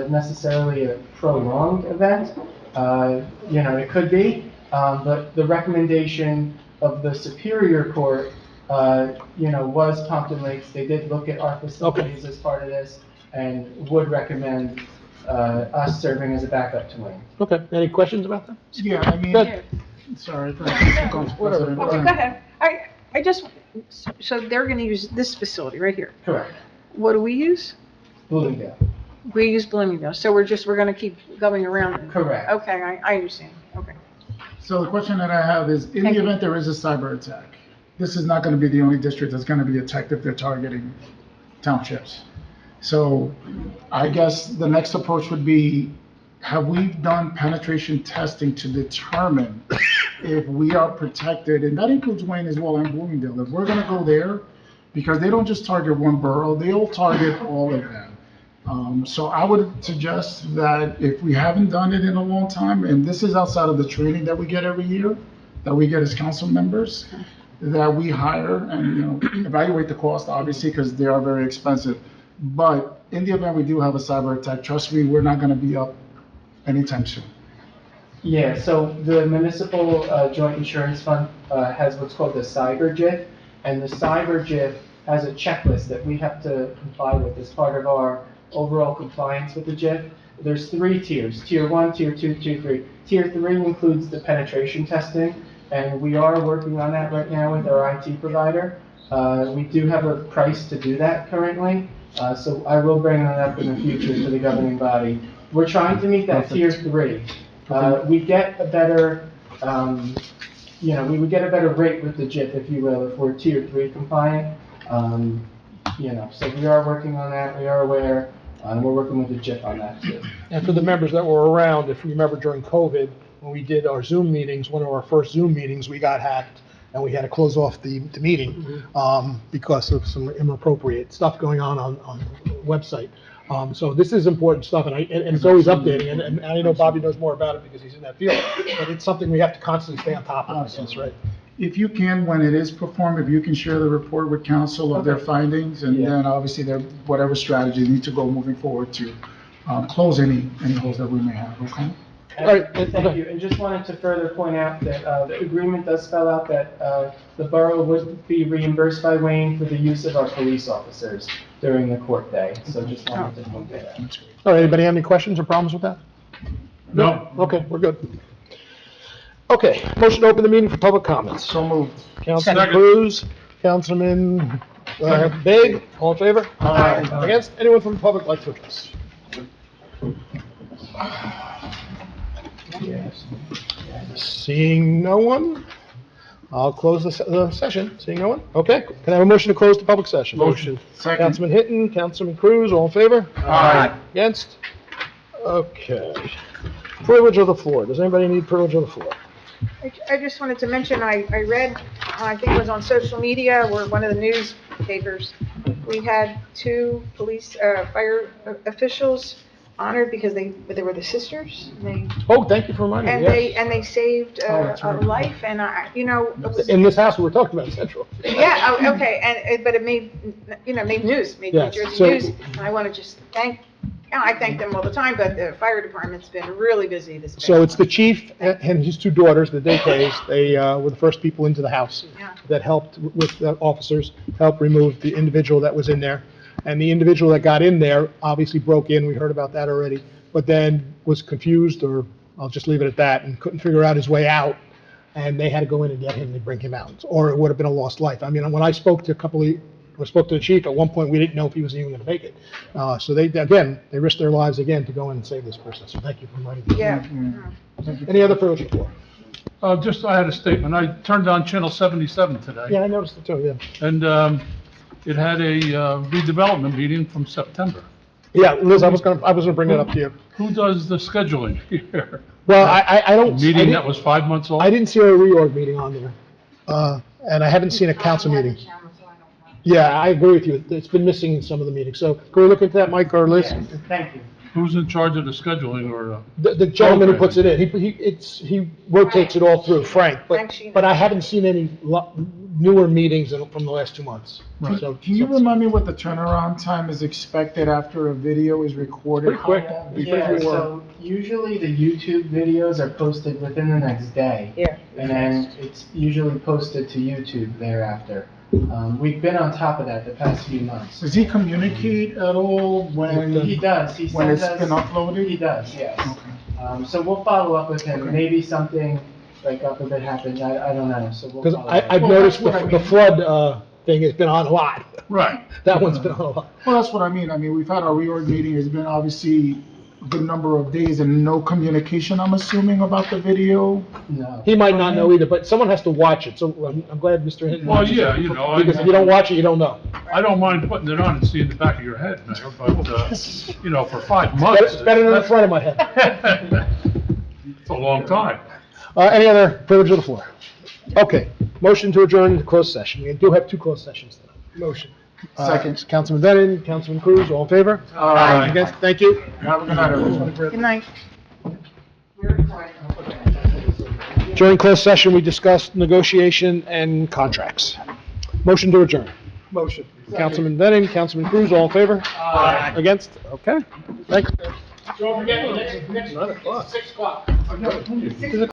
[SPEAKER 11] necessarily a prolonged event. You know, it could be, but the recommendation of the Superior Court, you know, was Pompton Lakes. They did look at our facilities as part of this and would recommend us serving as a backup to Wayne.
[SPEAKER 3] Okay, any questions about that?
[SPEAKER 4] Yeah, I mean,
[SPEAKER 3] Good.
[SPEAKER 4] sorry, Council President.
[SPEAKER 5] Okay, go ahead. I just, so they're gonna use this facility right here.
[SPEAKER 11] Correct.
[SPEAKER 5] What do we use?
[SPEAKER 11] Bloomingdale.
[SPEAKER 5] We use Bloomingdale, so we're gonna keep going around.
[SPEAKER 11] Correct.
[SPEAKER 5] Okay, I understand, okay.
[SPEAKER 4] So the question that I have is, in
[SPEAKER 5] Thank
[SPEAKER 4] the
[SPEAKER 5] you.
[SPEAKER 4] event there is a cyber attack, this is not going to be the only district that's going to be attacked if they're targeting townships. So I guess the next approach would be, have we done penetration testing to determine if we are protected? And that includes Wayne as well and Bloomingdale. If we're going to go there, because they don't just target one borough, they'll target all of them. So I would suggest that if we haven't done it in a long time, and this is outside of the training that we get every year, that we get as council members, that we hire and, you know, evaluate the cost, obviously, because they are very expensive. But in the event we do have a cyber attack, trust me, we're not going to be up anytime soon.
[SPEAKER 11] Yeah, so the Municipal Joint Insurance Fund has what's called the Cyber JIF, and the Cyber JIF has a checklist that we have to comply with as part of our overall compliance with the JIF. There's 3 tiers, Tier 1, Tier 2, Tier 3. Tier 3 includes the penetration testing, and we are working on that right now with our IT provider. We do have a price to do that currently, so I will bring that up in the future to the governing body. We're trying to meet that Tier 3. We get a better, you know, we would get a better rate with the JIF, if you will, if we're Tier 3 compliant. You know, so we are working on that, we are aware, and we're working with the JIF on that too.
[SPEAKER 3] And for the members that were around, if you remember during COVID, when we did our Zoom meetings, one of our first Zoom meetings, we got hacked and we had to close off the meeting because of some inappropriate stuff going on the website. So this is important stuff, and it's always updating, and I know Bobby knows more about it because he's in that field, but it's something we have to constantly stay on top of, that's right.
[SPEAKER 4] If you can, when it is performed, if you can share the report with council of their findings, and then obviously their, whatever strategy need to go moving forward to close any holes that we may have, okay?
[SPEAKER 3] All right,
[SPEAKER 11] Thank you, and just wanted to further point out that the agreement does spell out that the borough would be reimbursed by Wayne for the use of our police officers during the court day, so just wanted to point that out.
[SPEAKER 3] All right, anybody have any questions or problems with that?
[SPEAKER 12] No.
[SPEAKER 3] Okay, we're good. Okay, motion to open the meeting for public comments.
[SPEAKER 4] So moved.
[SPEAKER 3] Councilman
[SPEAKER 12] Second.
[SPEAKER 3] Cruz, Councilman Big, all in favor?
[SPEAKER 4] Aye.
[SPEAKER 3] Against? Anyone from the public like to address? Seeing no one, I'll close the session. Seeing no one? Okay, can I have a motion to close the public session?
[SPEAKER 12] Motion.
[SPEAKER 4] Second.
[SPEAKER 3] Councilman Hinton, Councilman Cruz, all in favor?
[SPEAKER 4] Aye.
[SPEAKER 3] Against? Okay. Privilege of the floor. Does anybody need privilege of the floor?
[SPEAKER 5] I just wanted to mention, I read, I think it was on social media or one of the newspapers, we had 2 police, fire officials honored because they were the sisters.
[SPEAKER 3] Oh, thank you for reminding me.
[SPEAKER 5] And they saved
[SPEAKER 3] that's
[SPEAKER 5] a
[SPEAKER 3] right.
[SPEAKER 5] life, and you know, it was,
[SPEAKER 3] In this house, we were talking about Central.
[SPEAKER 5] yeah, oh, okay, but it made, you know, made news, made New
[SPEAKER 3] Yes,
[SPEAKER 5] Jersey
[SPEAKER 3] so-
[SPEAKER 5] news. And I want to just I thank them all the time, but the fire department's been really busy this past
[SPEAKER 3] So it's the
[SPEAKER 5] month.
[SPEAKER 3] chief and his 2 daughters, the Dekays, they were the first people into the house
[SPEAKER 5] Yeah.
[SPEAKER 3] that helped with the officers, helped remove the individual that was in there. And the individual that got in there obviously broke in, we heard about that already, but then was confused, or I'll just leave it at that, and couldn't figure out his way out. And they had to go in and get him to bring him out, or it would have been a lost life. I mean, when I spoke to the chief, at one point, we didn't know if he was even gonna make it. So they risked their lives again to go in and save this person, so thank you for reminding me.
[SPEAKER 5] Yeah.
[SPEAKER 3] Any other privilege report?
[SPEAKER 12] I had a statement. I turned on channel 77 today.
[SPEAKER 3] Yeah, I noticed it too, yeah.
[SPEAKER 12] And it had a redevelopment meeting from September.
[SPEAKER 3] Yeah, Liz, I was gonna bring that up to you.
[SPEAKER 12] Who does the scheduling here?
[SPEAKER 3] Well, I don't.
[SPEAKER 12] Meeting that was 5 months old?
[SPEAKER 3] I didn't see a reorg meeting on there. And I haven't seen a council meeting. Yeah, I agree with you. It's been missing in some of the meetings. So can we look into that, Mike or Liz?
[SPEAKER 11] Yes, thank you.
[SPEAKER 12] Who's in charge of the scheduling or?
[SPEAKER 3] The gentleman who puts it
[SPEAKER 12] Okay.
[SPEAKER 3] in, he rotates it all through, Frank, but I haven't seen any newer meetings from the last 2 months. So-
[SPEAKER 4] Can you remind me what the turnaround time is expected after a video is recorded?
[SPEAKER 3] Pretty quick.
[SPEAKER 4] How long
[SPEAKER 11] Yeah,
[SPEAKER 4] before-
[SPEAKER 11] so usually the YouTube videos are posted within the next day.
[SPEAKER 5] Yeah.
[SPEAKER 11] And then it's usually posted to YouTube thereafter. We've been on top of that the past few months.
[SPEAKER 4] Does he communicate at all when?
[SPEAKER 11] He does, he
[SPEAKER 4] When
[SPEAKER 11] sends
[SPEAKER 4] it's
[SPEAKER 11] us.
[SPEAKER 4] been uploaded?
[SPEAKER 11] He does, yes.
[SPEAKER 4] Okay.
[SPEAKER 11] So we'll follow up with him,
[SPEAKER 4] Okay.
[SPEAKER 11] maybe something like up if it happened, I don't know, so we'll
[SPEAKER 3] Because
[SPEAKER 11] follow up.
[SPEAKER 3] I've
[SPEAKER 4] Well,
[SPEAKER 3] noticed
[SPEAKER 4] that's what I
[SPEAKER 3] the
[SPEAKER 4] mean.
[SPEAKER 3] flood thing has been on a lot.
[SPEAKER 12] Right.
[SPEAKER 3] That one's been on a lot.
[SPEAKER 4] Well, that's what I mean. I mean, we've had our reorg meeting. It's been obviously a good number of days and no communication, I'm assuming, about the video.
[SPEAKER 11] No.
[SPEAKER 3] He might not know either, but someone has to watch it, so I'm glad Mr. Hinton.
[SPEAKER 12] Well,
[SPEAKER 3] watches
[SPEAKER 12] yeah,
[SPEAKER 3] it.
[SPEAKER 12] you know,
[SPEAKER 3] Because if you don't watch it, you don't know.
[SPEAKER 12] I don't mind putting it on and seeing the back of your head, Mayor, but, you know, for 5 months.
[SPEAKER 3] It's better than the front of my head.
[SPEAKER 12] It's a long time.
[SPEAKER 3] Any other privilege of the floor? Okay, motion to adjourn to closed session. We do have 2 closed sessions tonight. Motion.
[SPEAKER 4] Second.
[SPEAKER 3] Councilman Bennett, Councilman Cruz, all in favor?
[SPEAKER 4] Aye.
[SPEAKER 3] Against? Thank you.
[SPEAKER 4] Have a good night, everyone.
[SPEAKER 5] Good night.
[SPEAKER 3] During closed session, we discussed negotiation and contracts. Motion to adjourn.
[SPEAKER 4] Motion.
[SPEAKER 3] Councilman Bennett, Councilman Cruz, all in favor?
[SPEAKER 4] Aye.
[SPEAKER 3] Against? Okay. Thanks.
[SPEAKER 4] Don't forget, next, 6 o'clock.